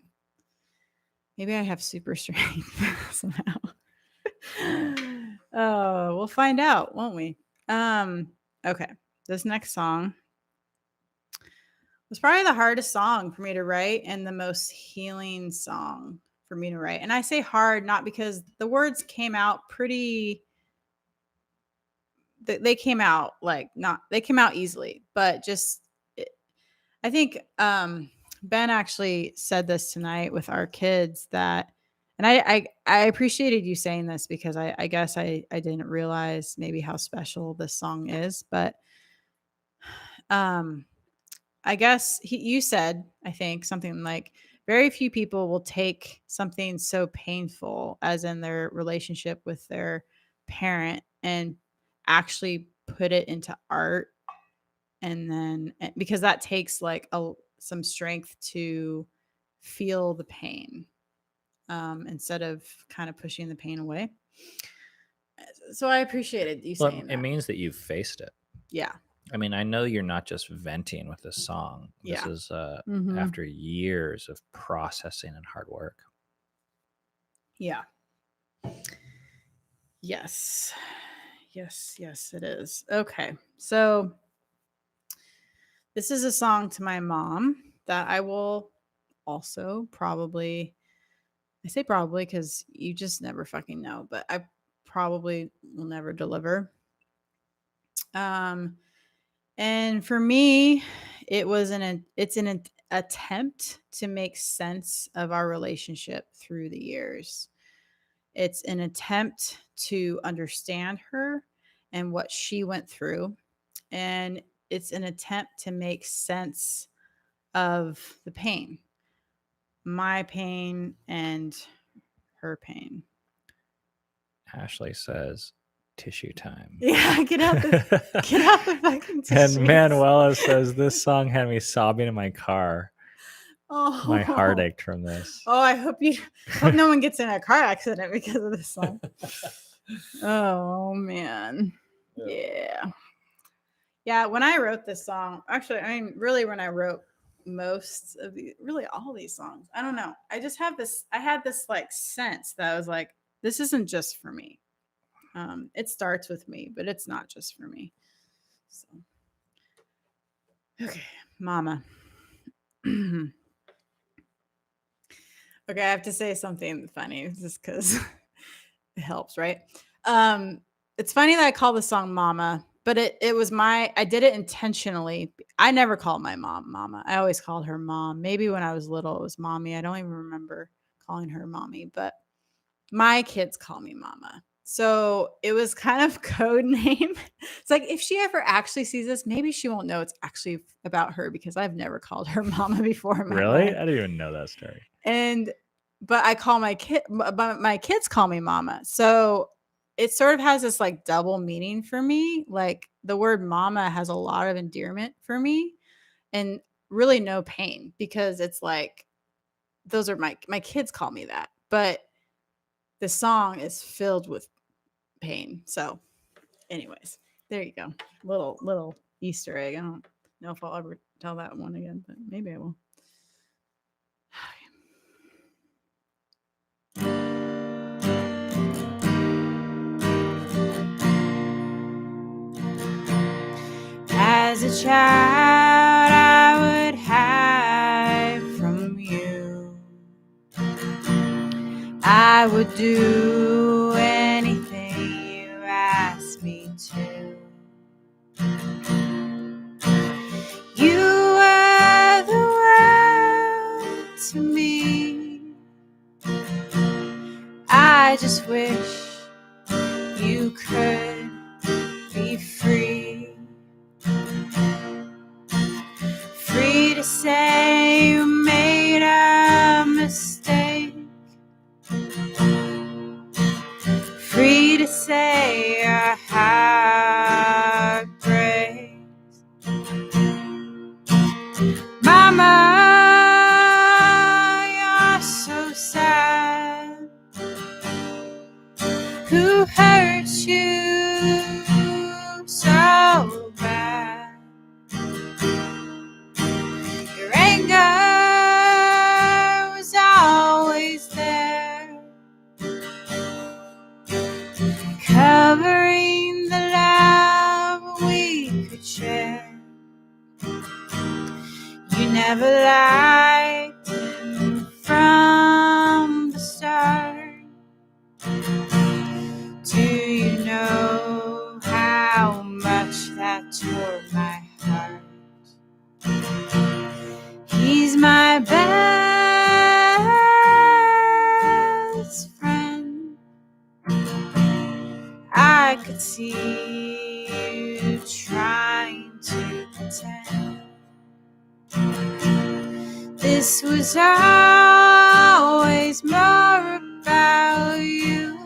Maybe I have super strength somehow. Oh, we'll find out, won't we? Okay. This next song was probably the hardest song for me to write and the most healing song for me to write. And I say hard not because the words came out pretty. They came out they came out easily, but just I think Ben actually said this tonight with our kids that, and I appreciated you saying this because I guess I didn't realize maybe how special this song is, but I guess you said, I think something like very few people will take something so painful as in their relationship with their parent and actually put it into art. And then because that takes like some strength to feel the pain instead of kind of pushing the pain away. So I appreciated you saying that. It means that you've faced it. Yeah. I mean, I know you're not just venting with this song. This is after years of processing and hard work. Yeah. Yes. Yes, it is. Okay. So this is a song to my mom that I will also probably, I say probably because you just never fucking know, but I probably will never deliver. And for me, it's an attempt to make sense of our relationship through the years. It's an attempt to understand her and what she went through. And it's an attempt to make sense of the pain, my pain and her pain. Ashley says, tissue time. Yeah, get out the fucking tissues. And Manuela says, this song had me sobbing in my car. Oh, my heart ached from this. Oh, I hope no one gets in a car accident because of this song. Oh man. Yeah. Yeah, when I wrote this song, actually, I mean, really, when I wrote most of really all these songs, I don't know. I just have this, I had this like sense that I was like, this isn't just for me. It starts with me, but it's not just for me. So, okay, Mama. Okay, I have to say something funny just because it helps, right? It's funny that I call the song Mama, but it was I did it intentionally. I never called my mom Mama. I always called her Mom. Maybe when I was little, it was Mommy. I don't even remember calling her Mommy, but my kids call me Mama. So it was kind of code name. It's like if she ever actually sees this, maybe she won't know it's actually about her because I've never called her Mama before in my Really? life. I didn't even know that story. But I call my kids call me Mama. So it sort of has this like double meaning for me. Like the word Mama has a lot of endearment for me and really no pain because it's like those are my kids call me that. But the song is filled with pain. So anyways, there you go. Little Easter egg. I don't know if I'll ever tell that one again, but maybe I will. As a child, I would hide from you. I would do anything you asked me to. You were the world to me. I just wish you could be free. Free to say you made a mistake. Free to say your heart breaks. Mama, you're so sad. Who hurt you so bad? Your anger was always there, covering the love we could share. You never liked him from the start. Do you know how much that tore my heart? He's my best friend. I could see you trying to pretend this was always more about you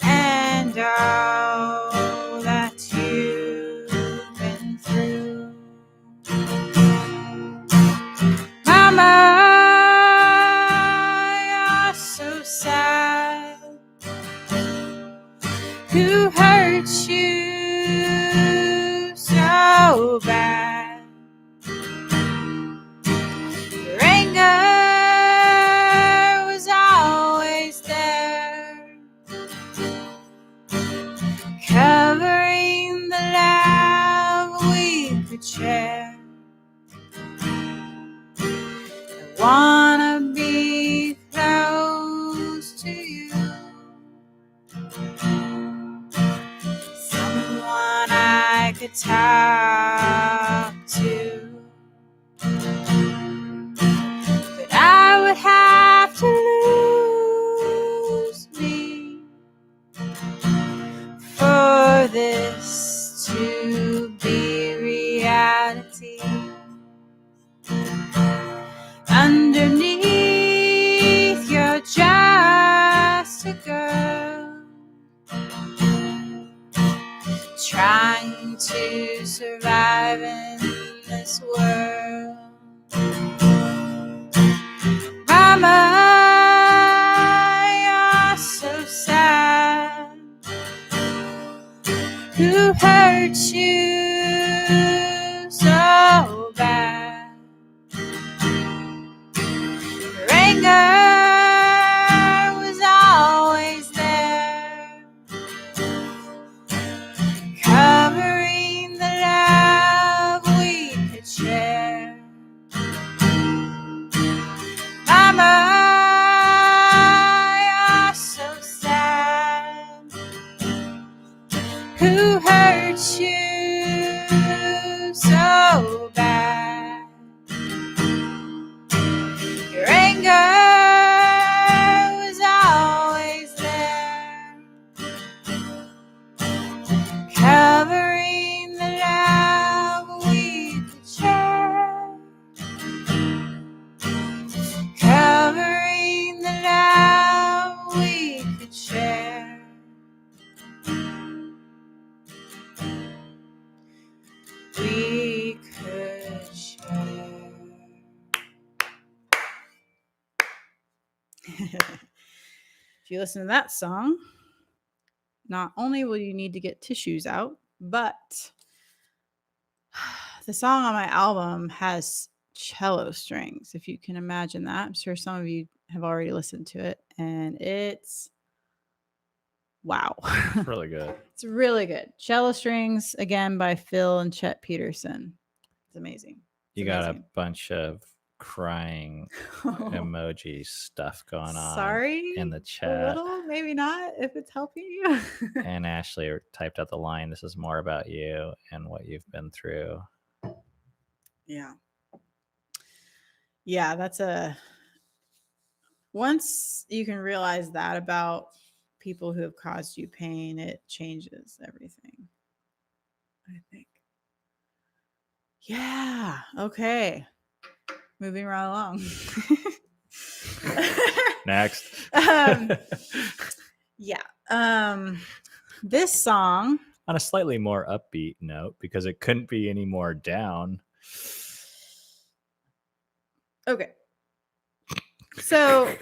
and all that you've been through. Mama, you're so sad. Who hurt you so bad? Your anger was always there, covering the love we could share. I wanna be close to you, someone I could talk to. But I would have to lose me for this to be reality. Underneath, you're just a girl trying to survive in this world. Mama, you're so sad. Who hurt so bad. Your anger was always there, covering the love we could share, covering the love we could share. We could share. If you listen to that song, not only will you need to get tissues out, but the song on my album has cello strings, if you can imagine that. I'm sure some of you have already listened to it, and it's wow. It's really good. It's really good. Cello strings, again, by Phil and Chet Peterson. It's amazing. You got a bunch of crying emoji stuff going on. Sorry, in the a chat. little, maybe not, if it's helping you. And Ashley typed out the line, "This is more about you and what you've been through." Yeah. Yeah, that's once you can realize that about people who have caused you pain, it changes everything, I think. Yeah. Okay. Moving right along. Next. Yeah. This song, on a slightly more upbeat note, because it couldn't be any more down. Okay. So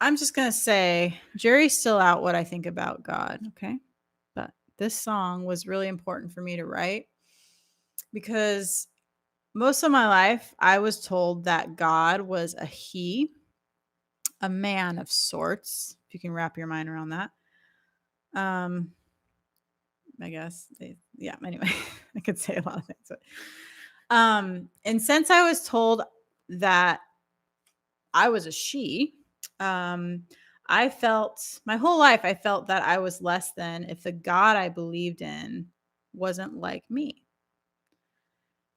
I'm just going to say, jury's still out what I think about God. Okay. But this song was really important for me to write because most of my life I was told that God was a he, a man of sorts, if you can wrap your mind around that. I guess. Yeah. Anyway, I could say a lot of things. But, and since I was told that I was a she, I felt my whole life, I felt that I was less than if the God I believed in wasn't like me.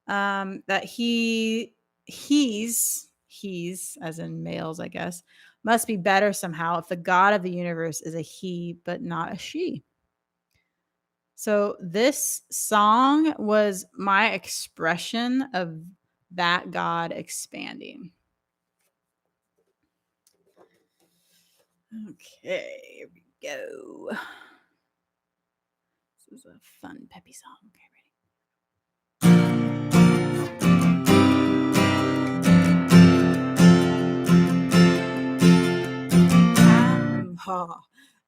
That he's as in males, I guess, must be better somehow if the God of the universe is a he, but not a she. So this song was my expression of that God expanding. Okay, here we go. This is a fun, peppy song. Okay, ready?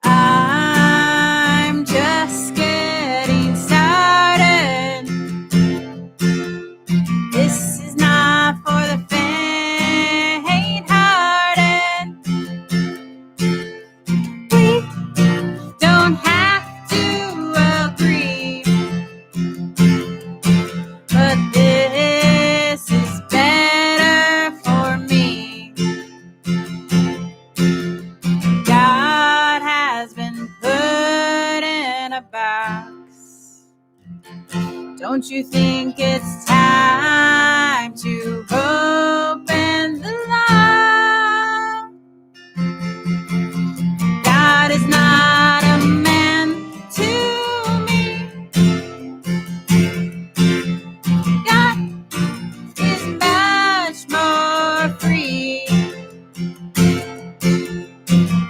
I'm just getting started. This is not for the faint-hearted. We don't have to agree, but this is better for me. God has been put in a box. Don't you think it's time to open the lock? God is not a man to me. God is much more free.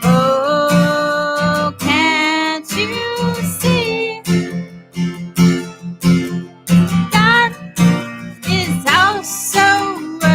Oh, can't you see? God is also a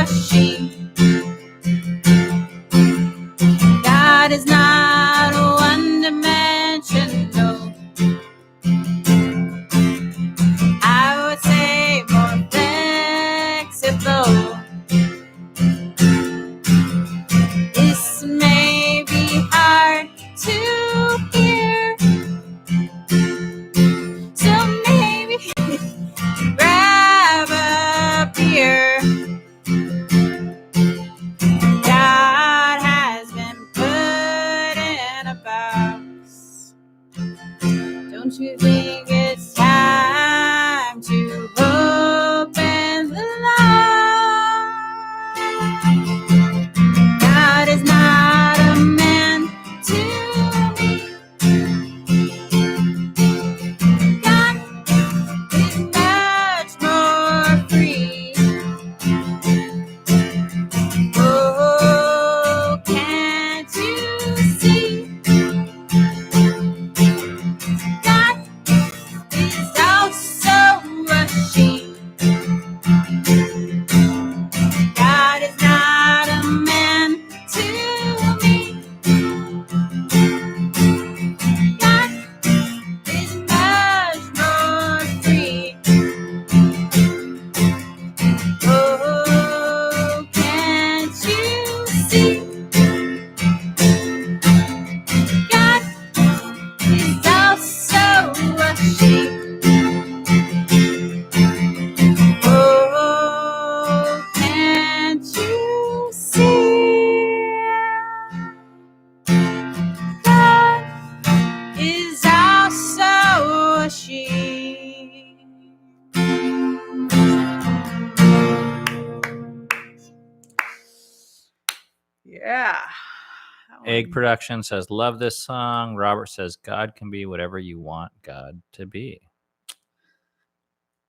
Yeah. Egg Production says, love this song. Robert says, God can be whatever you want God to be.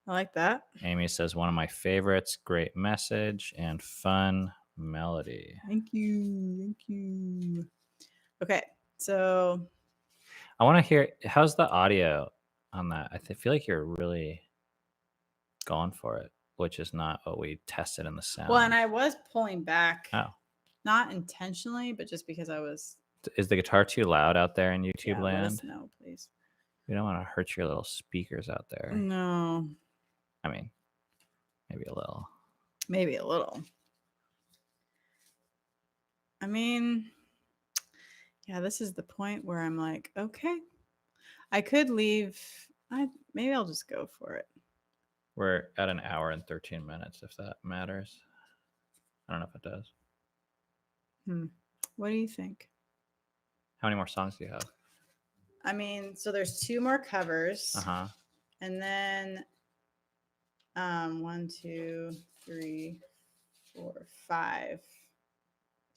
I like that. Amy says, one of my favorites. Great message and fun melody. Thank you. Thank you. Okay. So I want to hear, how's the audio on that? I feel like you're really going for it, which is not what we tested in the sound. Well, and I was pulling back. Oh. Not intentionally, but just because I was. Is the guitar too loud out there in YouTube land? Let us know, please. We don't want to hurt your little speakers out there. No. I mean, maybe a little. Maybe a little. I mean, yeah, this is the point where I'm like, okay, I could leave. Maybe I'll just go for it. We're at an hour and 13 minutes, if that matters. I don't know if it does. What do you think? How many more songs do you have? I mean, so there's 2 more covers. Uh-huh. And then 1, 2, 3, 4, 5.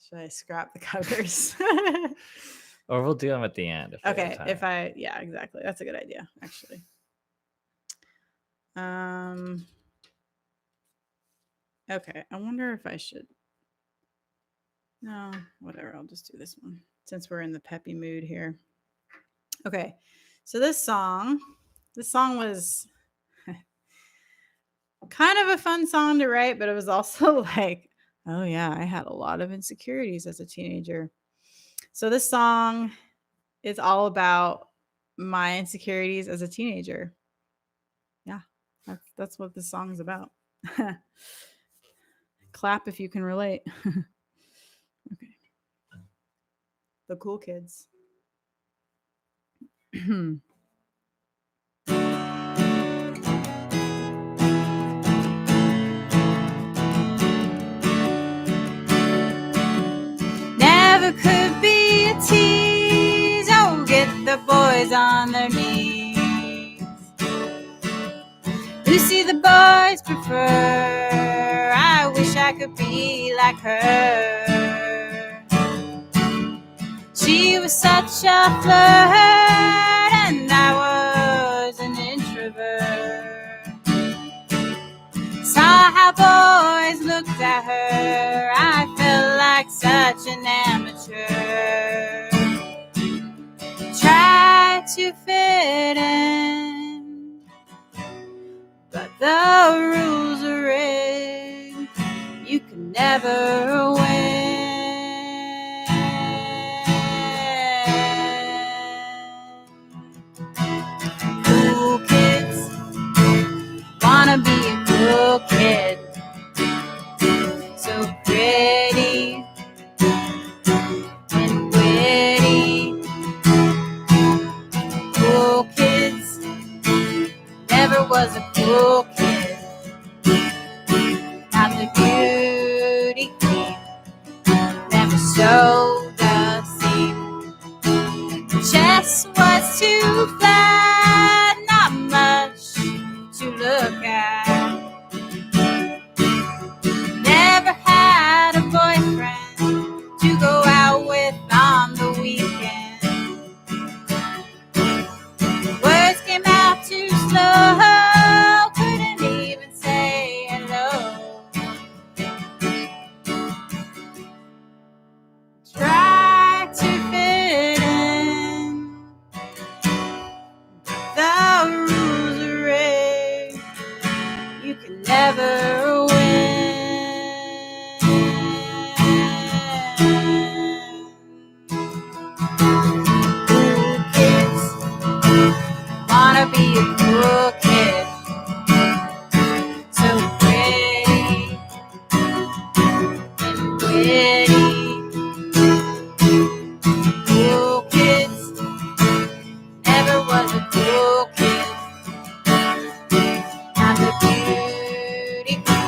Should I scrap the covers? Or we'll do them at the end. Okay. Yeah, exactly. That's a good idea, actually. Okay. I wonder if I should. No, whatever. I'll just do this one since we're in the peppy mood here. Okay. So this song was kind of a fun song to write, but it was also like, oh yeah, I had a lot of insecurities as a teenager. So this song is all about my insecurities as a teenager. Yeah, that's what this song's about. Clap if you can relate. Okay. The Cool Kids. Never could be a tease. Oh, get the boys on their knees. Lucy the boys prefer. I wish I could be like her. She was such a flirt, and I was an introvert. Saw how boys looked at her. I felt like such an amateur. Tried to fit in, but the rules are rigged. You can never win. Cool kids wanna be a cool kid. So pretty and witty. Cool kids never was a cool kid. Not the beauty queen, never showed a seam. Chest was too flat, not much to look at. Never had a boyfriend to go out with on the weekend. Words came out too slow, couldn't even say hello. Tried to fit in, the rules are rigged. You can never win. Cool kids wanna be a cool kid. So pretty and witty. Cool kids never was a cool kid. Not the beauty queen.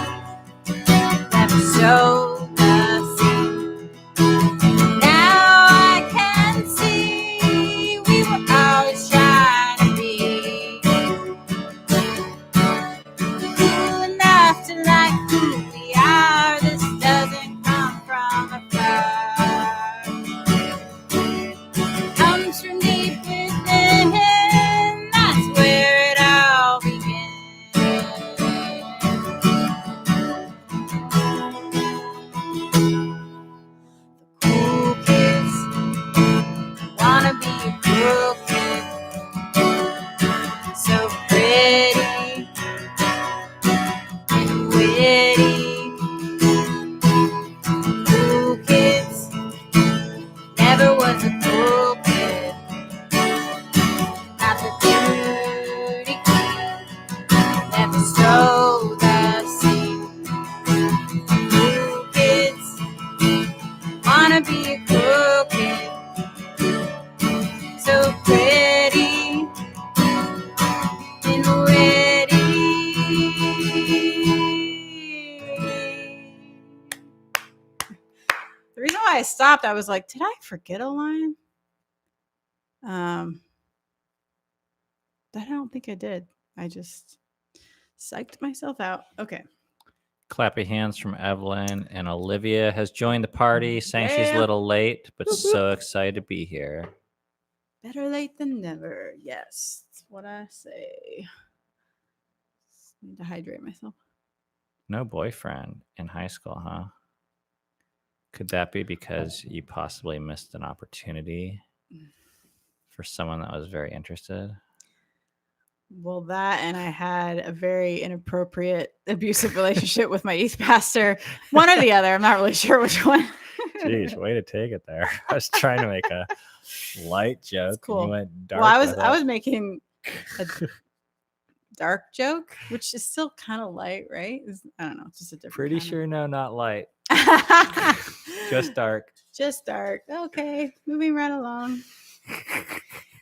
below the sea. New kids wanna be a cool kid, so pretty and witty. The reason why I stopped, I was like, did I forget a line? I don't think I did. I just psyched myself out. Okay. Clappy hands from Evelyn, and Olivia has joined the party, saying she's a Yeah. little late, but Whoop, so excited to be here. Better late than never. Yes, that's what I say. Just need to hydrate myself. No boyfriend in high school, huh? Could that be because you possibly missed an opportunity for someone that was very interested? Well, that and I had a very inappropriate, abusive relationship with my youth pastor. One or the other. I'm not really sure which one. Jeez, way to take it there. I was trying to make a light joke. Cool. And you went dark. Well, I was making a dark joke, which is still kind of light, right? I don't know. It's just a different. Pretty sure no, not light. Just dark. Just dark. Okay, moving right along.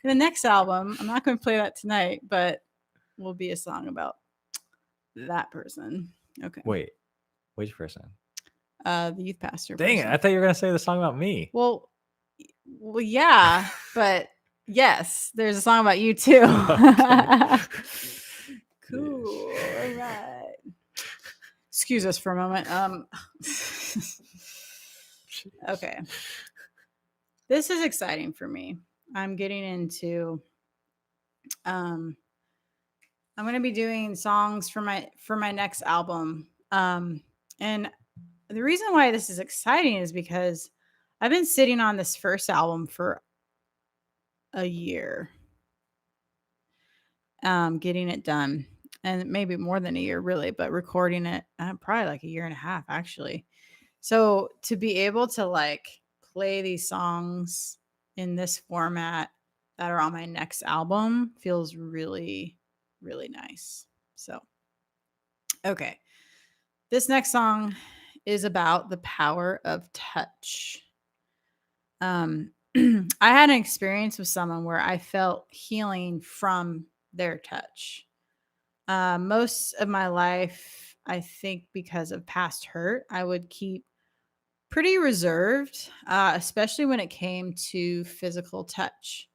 In the next album, I'm not going to play that tonight, but will be a song about that person. Okay. Wait, which person? The youth pastor. Dang person. it! I thought you were gonna say the song about me. Well, yeah, but yes, there's a song about you too. Cool. All right. Excuse us for a moment. Okay. This is exciting for me. I'm getting into I'm going to be doing songs for my next album. And the reason why this is exciting is because I've been sitting on this first album for a year. Getting it done, and maybe more than a year really, but recording it probably like a year and a half actually. So to be able to like play these songs in this format that are on my next album feels really, really nice. So, okay. This next song is about the power of touch. I had an experience with someone where I felt healing from their touch. Most of my life, I think because of past hurt, I would keep pretty reserved, especially when it came to physical touch.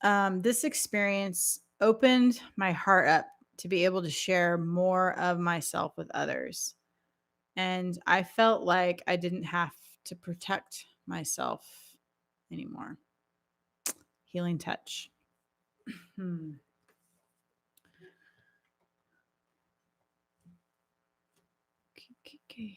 This experience opened my heart up to be able to share more of myself with others. And I felt like I didn't have to protect myself anymore. Healing touch. Okay.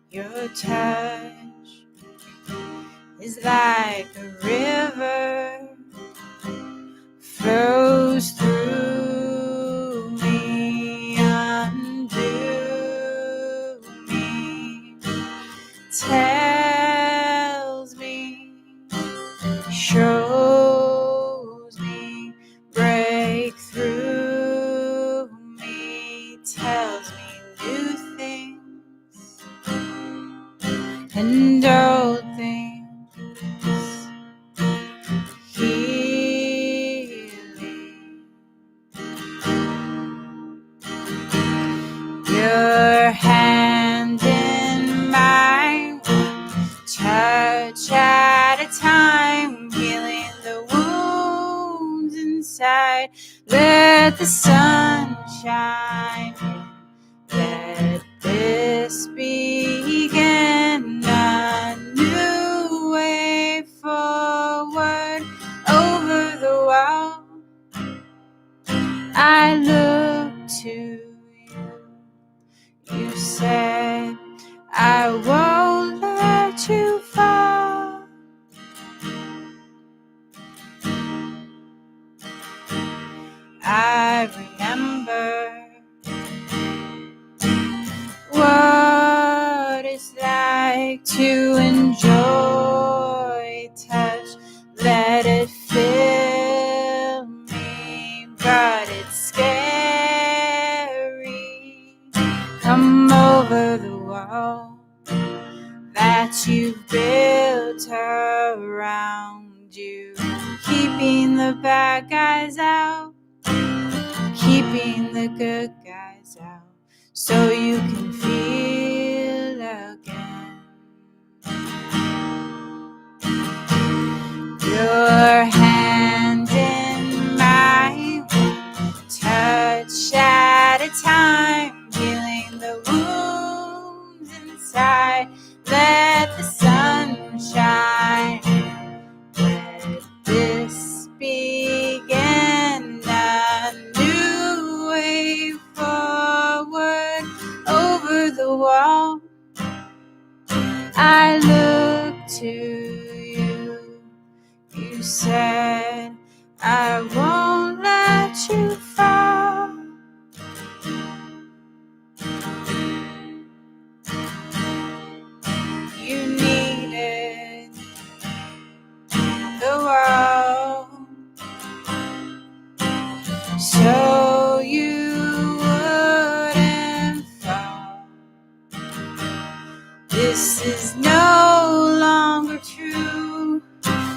Your touch is like a river, flows through me, undo me, tells me, shows me, break through me, tells me new things and old things. Your hand in mine, touch at a time, healing the wounds inside. Let the sun shine, let this begin a new way forward over the wall. I look to you. You said I won't let you fall. I remember what it's like to enjoy touch. Let it fill me, but it's scary. Come over the wall that you've built around you, keeping the bad guys out, keeping the good guys out, so you can feel again. Your hand in mine, touch at a time, healing the wounds inside. Let the sun shine. Let this begin a new way forward. Over the wall, I look to you. You said I won't let you fall. You needed the world so you wouldn't fall. This is no longer true.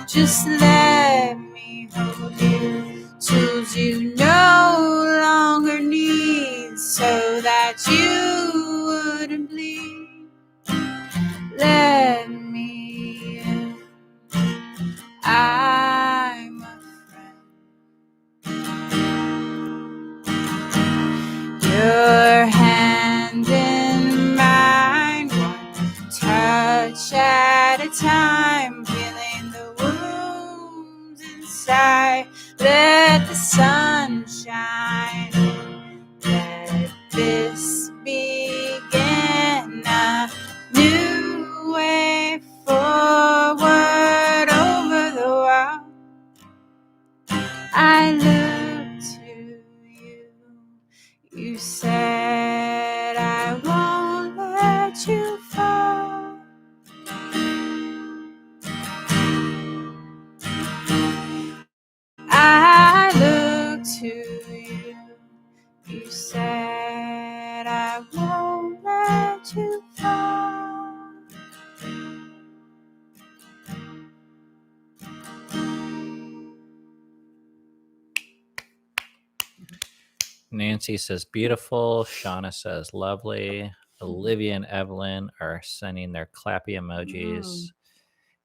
Just let me hold you. Tools you no longer need so that you wouldn't bleed. Let me in. I'm a friend. Your hand in mine, one touch at a time, feeling the wounds inside. Let the sun shine. Let this begin a new way forward. Over the wall, I look to you. You said I won't let you fall. I look to you. You said I won't let you fall. Nancy says beautiful. Shauna says lovely. Olivia and Evelyn are sending their clappy emojis.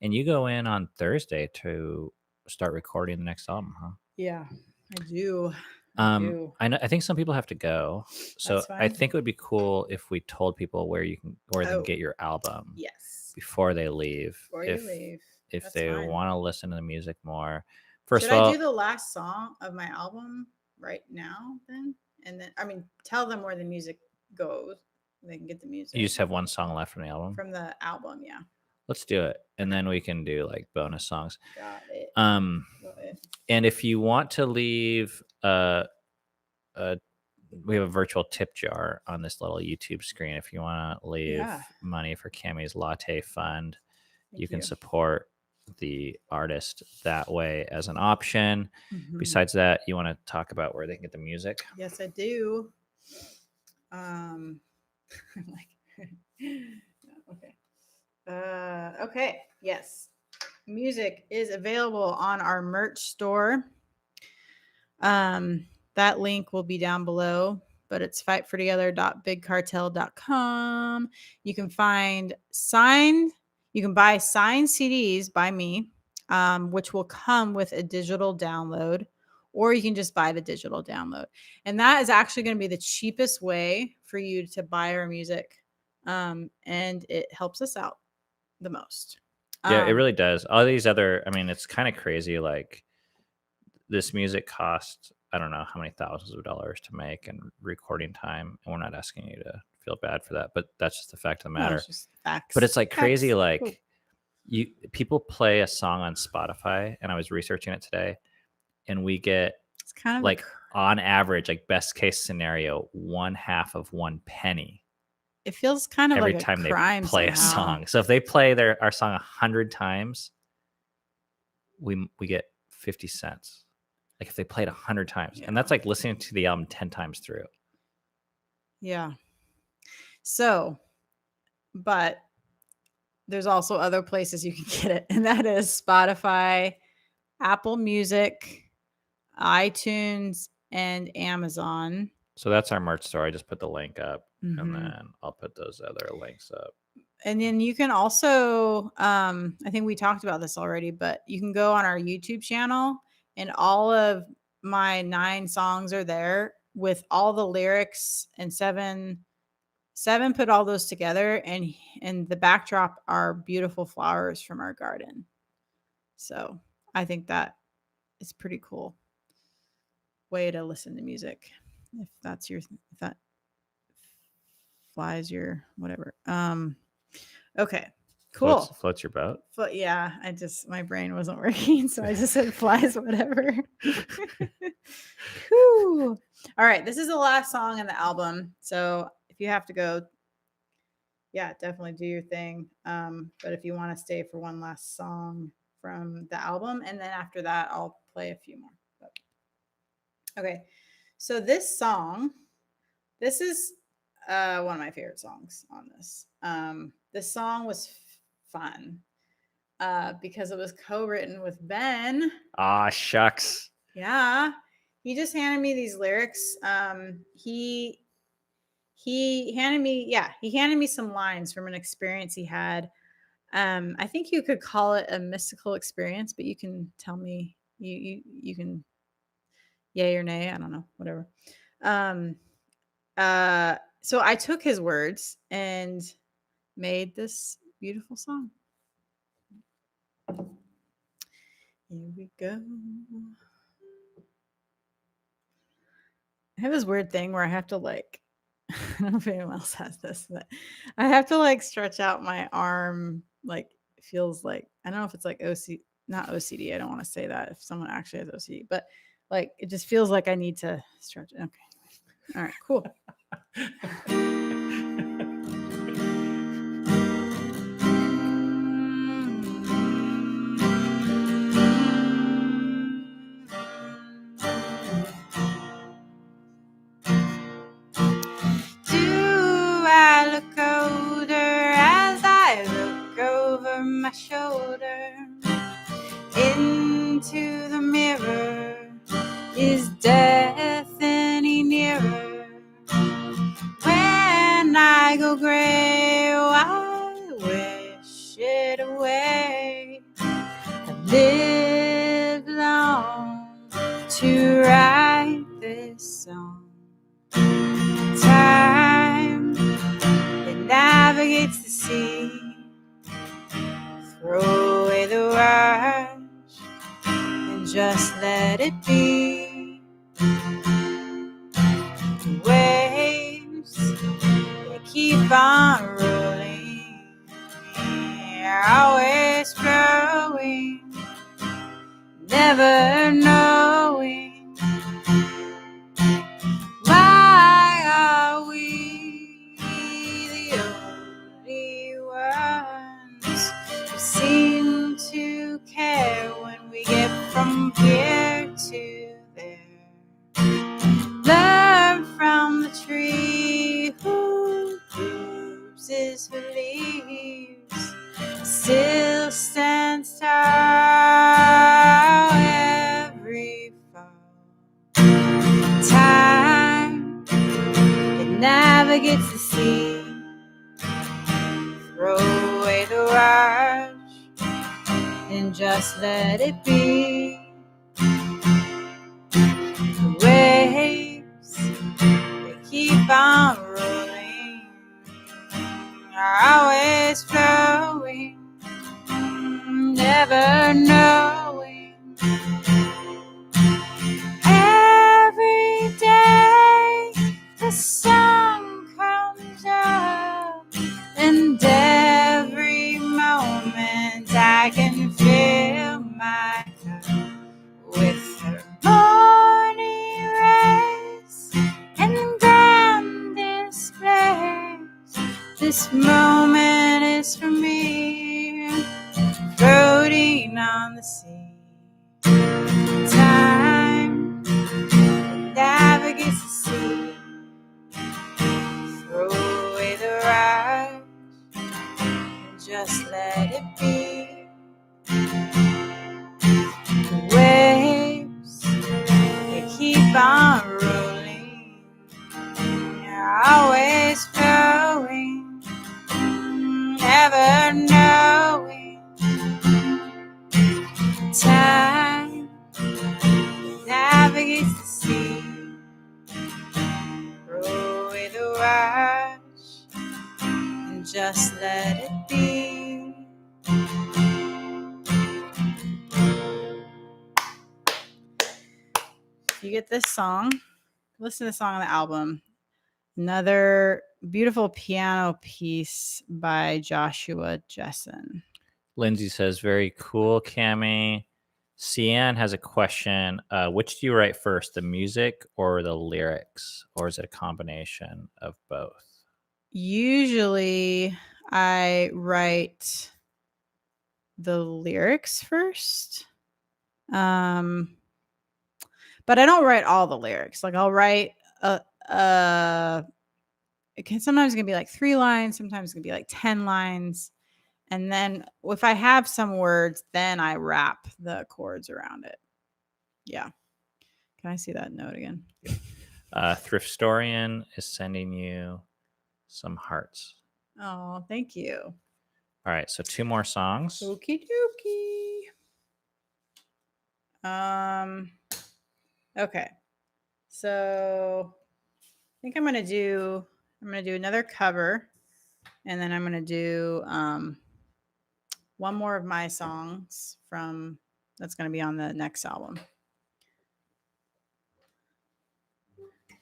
And you go in on Thursday to start recording the next album, huh? Yeah, I do. I think some people have to go, so That's I fine. think it would be cool if we told people where they can get your album Yes. before they leave. Before you leave. If That's they fine. want to listen to the music more. First Should of all, I do the last song of my album right now then? And then, I mean, tell them where the music goes. They can get the music. you just have one song left from the album. From the album, yeah. Let's do it, and then we can do like bonus songs. Got it. Got it. And if you want to leave, we have a virtual tip jar on this little YouTube screen. If you want to leave money for Cammy's Latte Fund, you can support the artist that way as an option. Besides that, you want to talk about where they can get the music? Yes, I do. Okay. Okay. Yes. Music is available on our merch store. That link will be down below, but it's fightfortogether.bigcartel.com. You can buy signed CDs by me, which will come with a digital download, or you can just buy the digital download. And that is actually going to be the cheapest way for you to buy our music. And it helps us out the most. Yeah, it really does. All these other, I mean, it's kind of crazy. Like this music cost, I don't know how many thousands of dollars to make and recording time. And we're not asking you to feel bad for that, but that's just the fact of the matter. It's just facts. But it's like crazy. Like people play a song on Spotify, and I was researching it today, and we get kind of like on average, like best case scenario, 1/2 of 1 penny it feels kind of every like a time they crime play somehow. a song. So if they play our song 100 times, we get 50 cents. Like if they played 100 times, and that's like listening to the album 10 times through. Yeah. So, but there's also other places you can get it, and that is Spotify, Apple Music, iTunes, and Amazon. So that's our merch store. I just put the link up, Mhm. and then I'll put those other links up. And then you can also, I think we talked about this already, but you can go on our YouTube channel, and all of my 9 songs are there with all the lyrics, and seven put all those together, and the backdrop are beautiful flowers from our garden. So I think that is pretty cool way to listen to music, if that's your, if that flies your whatever. Okay, cool. Floats your boat. But yeah, my brain wasn't working, so I just said flies whatever. Whew. All right, this is the last song in the album, so if you have to go, yeah, definitely do your thing. But if you want to stay for one last song from the album, and then after that, I'll play a few more. But, okay, so this song, this is one of my favorite songs on this. This song was fun because it was co-written with Ben. Ah, shucks. Yeah, he just handed me these lyrics. He handed me some lines from an experience he had. I think you could call it a mystical experience, but you can tell me, you can yay or nay, I don't know, whatever. So I took his words and made this beautiful song. Here we go. I have this weird thing where I have to like, I don't know if anyone else has this, but I have to like stretch out my arm. Like it feels like, I don't know if it's like not OCD. I don't want to say that if someone actually has OCD, but like it just feels like I need to stretch. Okay. All right, cool. My shoulder into the mirror. Is death any nearer? When I go gray, I wish it away. I've lived long to write this song. Time, it navigates the sea. Throw away the rush and just let it be. The waves, they keep on rolling, always growing, never knowing. Why are we the only ones who seem to care when we get from here to there? Learn from the tree who bruises her leaves, still stands tall every fall. Time, it navigates the sea. Throw away the rush and just let it be. The waves, they keep on rolling, are always flowing, never knowing. Every day the sun comes up, and every moment I can feel my cup This moment is for me, floating on the sea. Time navigates the sea. Throw away the rush and just let it be. The waves, they keep on rolling. You're always flowing, never knowing. Time navigates the sea. Throw away the rush and just let it be. If you get this song, listen to the song on the album. Another beautiful piano piece by Joshua Jessen. Lindsay says, very cool, Cami. Cian has a question. Which do you write first, the music or the lyrics? Or is it a combination of both? Usually I write the lyrics first. But I don't write all the lyrics. Like I'll write it can sometimes it's gonna be like 3 lines, sometimes it's gonna be like 10 lines. And then if I have some words, then I wrap the chords around it. Yeah. Can I see that note again? Thriftstorian is sending you some hearts. Oh, thank you. All right, so 2 more songs. Okie dokie. Okay. So I think I'm gonna do another cover, and then I'm gonna do one more of my songs from that's gonna be on the next album.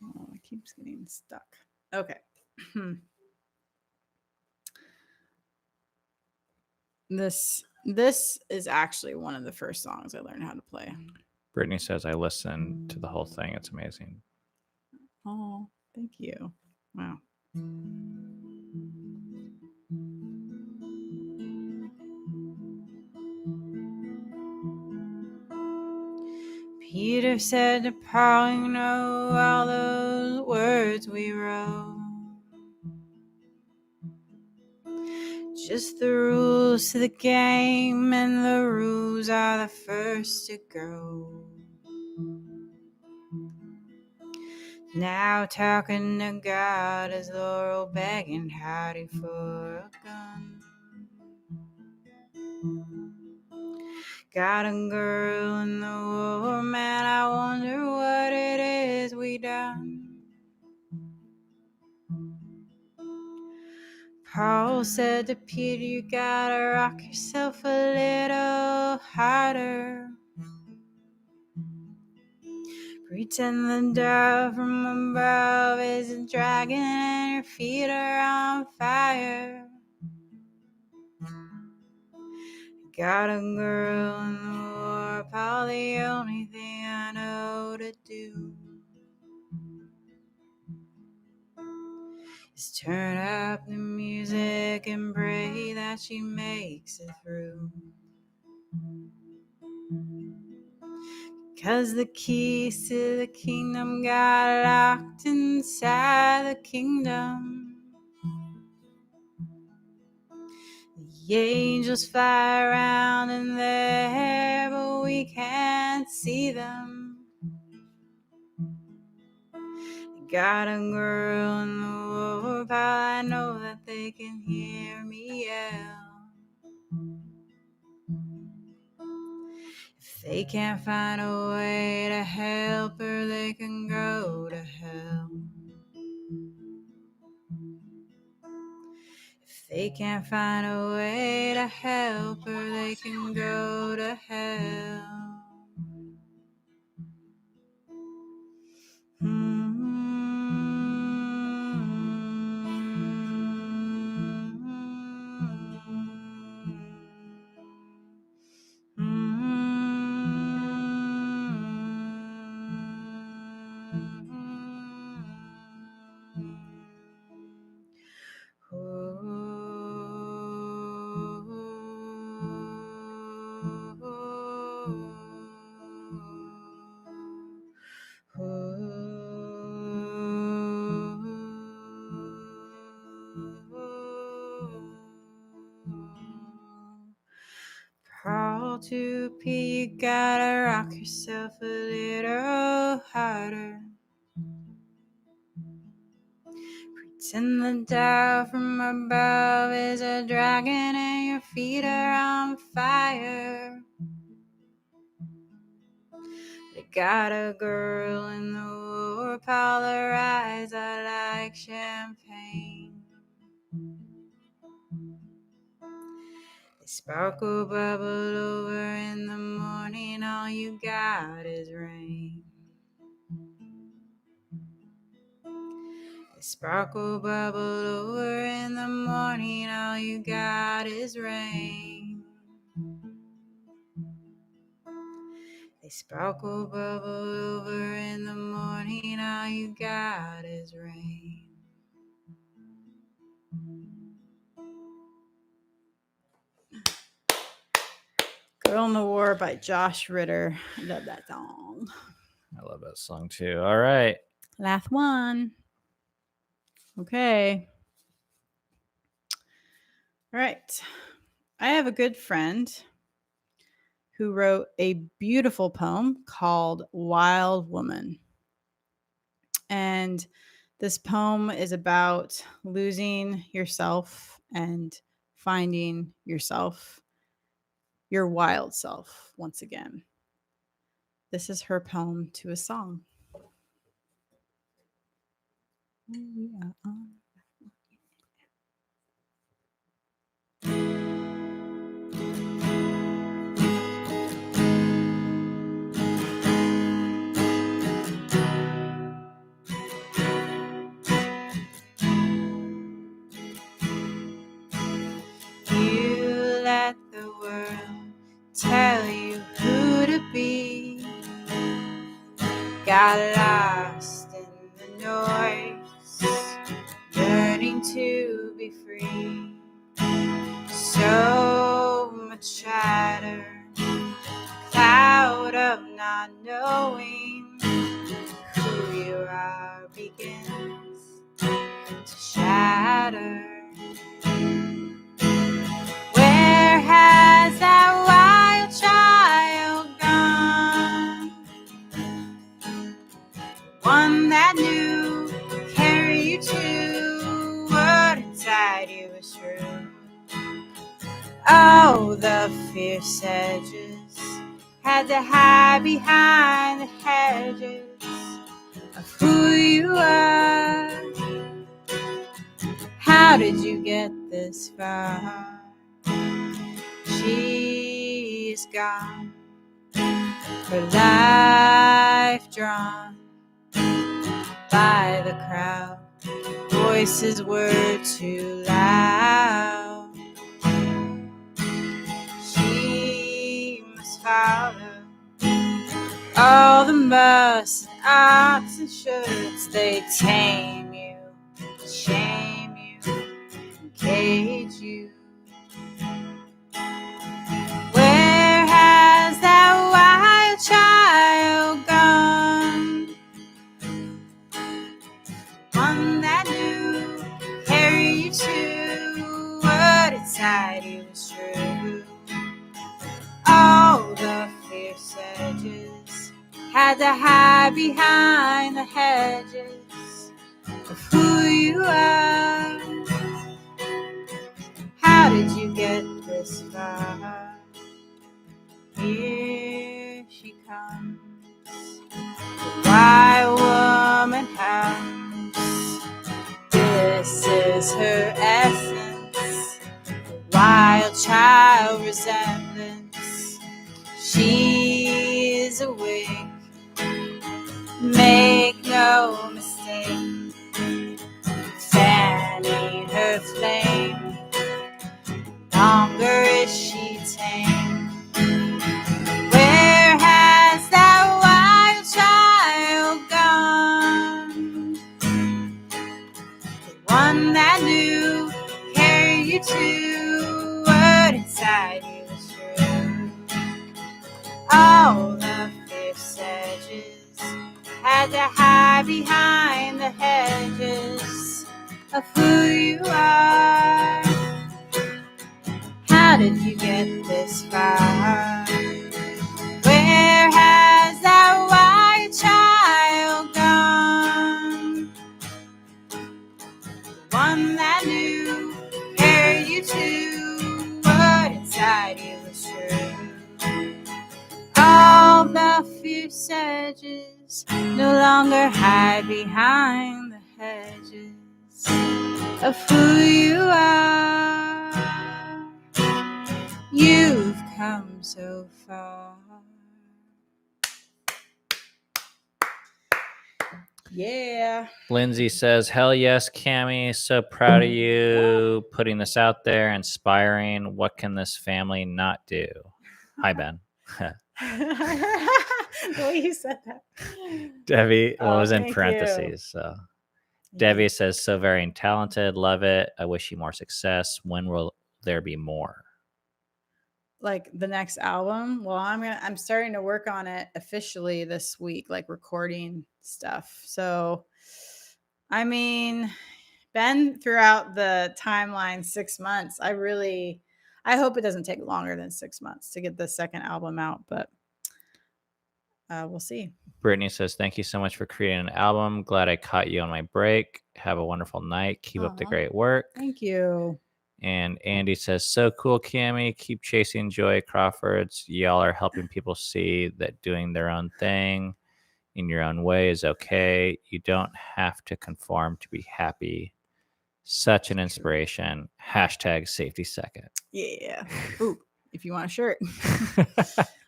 Oh, it keeps getting stuck. Okay. This is actually one of the first songs I learned how to play. Brittany says, I listened to the whole thing. It's amazing. Oh, thank you. Wow. Peter said to Paul, you know all those words we wrote. Just the rules to the game, and the rules are the first to go. Now talking to God is Laurel begging Howdy for a gun. Got a girl in the war, man, I wonder what it is we done. Paul said to Peter, you gotta rock yourself a little harder. Pretend the dove from above is a dragon and your feet are on fire. Got a girl in the war, Paul, the only thing I know to do is turn up the music and pray that she makes it through. 'Cause the keys to the kingdom got locked inside the kingdom. The angels fly around in there, but we can't see them. Got a girl in the war, but I know that they can hear me yell. If they can't find a way to help her, they can go to hell. If they can't find a way to help her, they can go to hell. to pee, you gotta rock yourself a little harder. Pretend the dial from above is a dragon and your feet are on fire. They got a girl in the war pile, her eyes are like champagne. They sparkle, bubble over in the morning, all you got is rain. They sparkle, bubble over in the morning, all you got is rain. They sparkle, bubble over in the morning, all you got is rain. Girl in the War by Josh Ritter. I love that song. I love that song too. All right. Last one. Okay. All right. I have a good friend who wrote a beautiful poem called Wild Woman. And this poem is about losing yourself and finding yourself, your wild self, once again. This is her poem to a song. We are on. You let the world tell you who to be. Got lost in the noise, yearning to be free. So much chatter, cloud of not knowing who you are begins to shatter. Where has that wild child gone? One that knew, carry you to what inside you was true. Oh, the fierce edges had to hide behind the hedges of who you are. How did you get this far? She's gone, her life drawn by the crowd. Voices were too loud. She must follow all the musts and arts and shirts. They tame you, shame you, and cage you. Where has that wild child gone? One that knew, carry you to what inside you was true. All the fierce edges had to hide behind the hedges of who you are. How did you get this far? Here she comes, the wild woman house. This is her essence, a wild child resemblance. She is awake, make no mistake, fanning her flame. Longer is she tame. Where has that wild child gone? The one that knew, carry you to what inside you was true. All the fierce edges had to hide behind the hedges of who you are. How did you get this far? edges, no longer hide behind the hedges of who you are. You've come so far. Yeah. Lindsay says, hell yes, Cammie. So proud of you putting this out there, inspiring. What can this family not do? Hi, Ben. The way you said that. Debbie, well, it was in thank parentheses. So Debbie says, so very talented. Love it. I wish you more success. When will there be more? Like the next album? Well, I'm starting to work on it officially this week, like recording stuff. So, I mean, been throughout the timeline 6 months. I hope it doesn't take longer than 6 months to get the second album out, but we'll see. Brittany says, thank you so much for creating an album. Glad I caught you on my break. Have a wonderful night. Keep up the great work. Thank you. And Andy says, so cool, Cammie. Keep chasing joy, Crawfords. Y'all are helping people see that doing their own thing in your own way is okay. You don't have to conform to be happy. Such an inspiration. Hashtag safety second. Yeah. Ooh, if you want a shirt.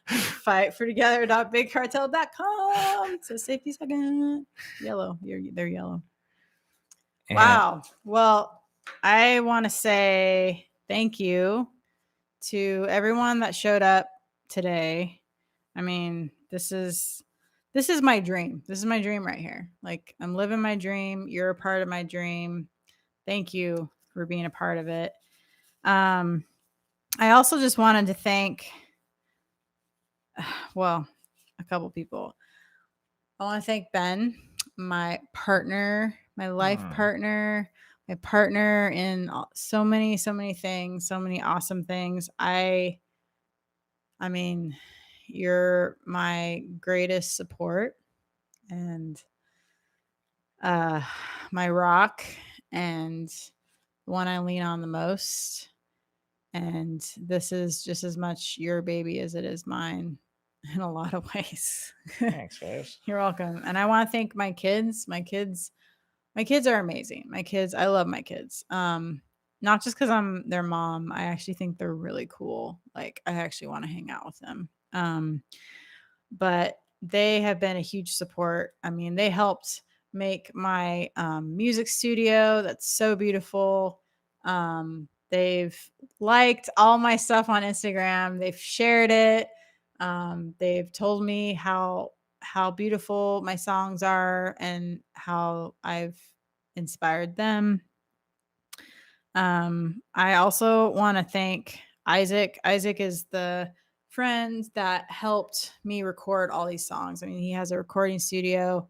Fightfortogether.bigcartel.com. So safety second. Yellow. They're yellow. And wow. Well, I want to say thank you to everyone that showed up today. I mean, this is my dream. This is my dream right here. Like, I'm living my dream. You're a part of my dream. Thank you for being a part of it. I also just wanted to thank, well, a couple people. I want to thank Ben, my partner, my life partner, my partner in so many things, so many awesome things. I mean, you're my greatest support and my rock and the one I lean on the most. And this is just as much your baby as it is mine in a lot of ways. Thanks, guys. You're welcome. And I want to thank my kids. My kids are amazing. I love my kids. Not just because I'm their mom. I actually think they're really cool. Like, I actually want to hang out with them. But they have been a huge support. I mean, they helped make my music studio. That's so beautiful. They've liked all my stuff on Instagram. They've shared it. They've told me how beautiful my songs are and how I've inspired them. I also want to thank Isaac. Isaac is the friend that helped me record all these songs. I mean, he has a recording studio.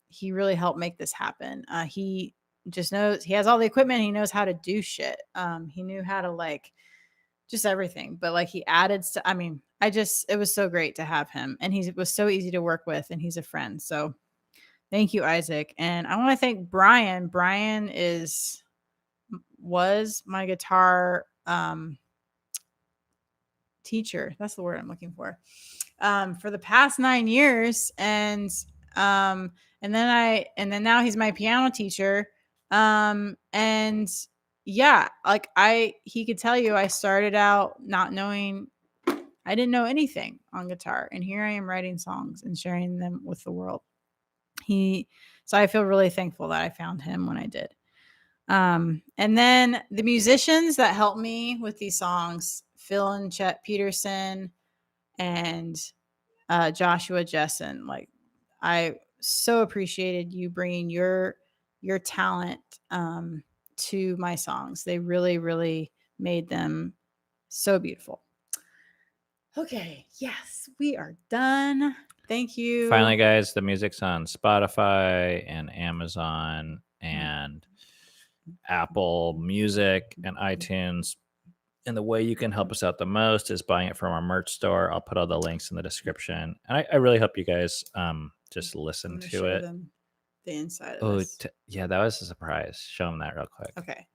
He really helped make this happen. He just knows, he has all the equipment. He knows how to do shit. He knew how to, like, just everything, but like, he added stuff. I mean, it was so great to have him, and he was so easy to work with, and he's a friend. So thank you, Isaac. And I want to thank Brian. Brian was my guitar teacher. That's the word I'm looking for the past 9 years. And then now he's my piano teacher. And yeah, like, he could tell you, I started out not knowing, I didn't know anything on guitar, and here I am writing songs and sharing them with the world. So I feel really thankful that I found him when I did. And then the musicians that helped me with these songs, Phil and Chet Peterson and Joshua Jessen. Like, I so appreciated you bringing your talent to my songs. They really, really made them so beautiful. Okay. Yes, we are done. Thank you. Finally, guys, the music's on Spotify and Amazon and Apple Music and iTunes. And the way you can help us out the most is buying it from our merch store. I'll put all the links in the description. And I really hope you guys just listen to it. The inside of this. Yeah, that was a surprise. Show them that real quick. Okay.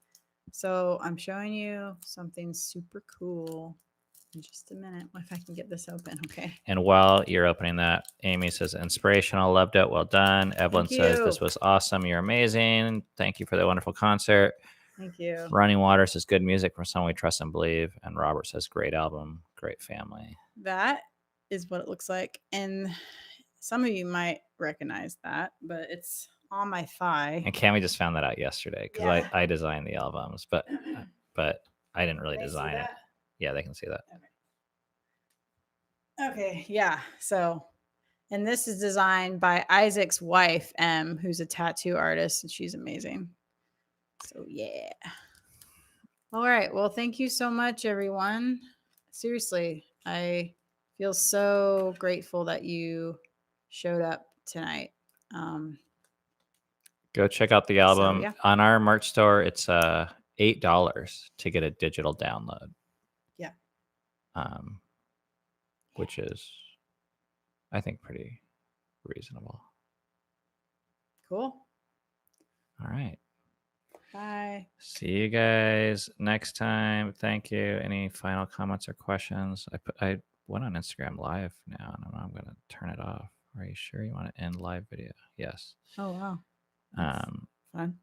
So I'm showing you something super cool. In just a minute. If I can get this open. Okay. And while you're opening that, Amy says, inspirational, loved it, well done. Evelyn says, this was awesome, you're amazing. Thank you for the wonderful concert. Thank you. Running Water says, good music from someone we trust and believe. And Robert says, great album, great family. That is what it looks like. And some of you might recognize that, but it's on my thigh. And Cammie just found that out yesterday because I designed the albums, but I didn't really design it. Yeah, they can see that. Okay, yeah. So, and this is designed by Isaac's wife, M, who's a tattoo artist, and she's amazing. So, yeah. All right. Well, thank you so much, everyone. Seriously, I feel so grateful that you showed up tonight. Go check out the album. On our merch store. It's $8 to get a digital download. Yeah. Which is, I think, pretty reasonable. Cool. All right. Bye. See you guys next time. Thank you. Any final comments or questions? I went on Instagram Live now, and I'm going to turn it off. Are you sure you want to end live video? Yes. Oh, wow. Fun.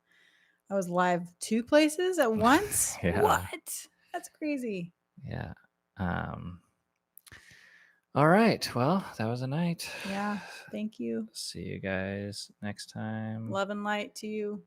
I was live 2 places at once. Yeah. What? That's crazy. Yeah. All right. Well, that was a night. Yeah. Thank you. See you guys next time. Love and light to you.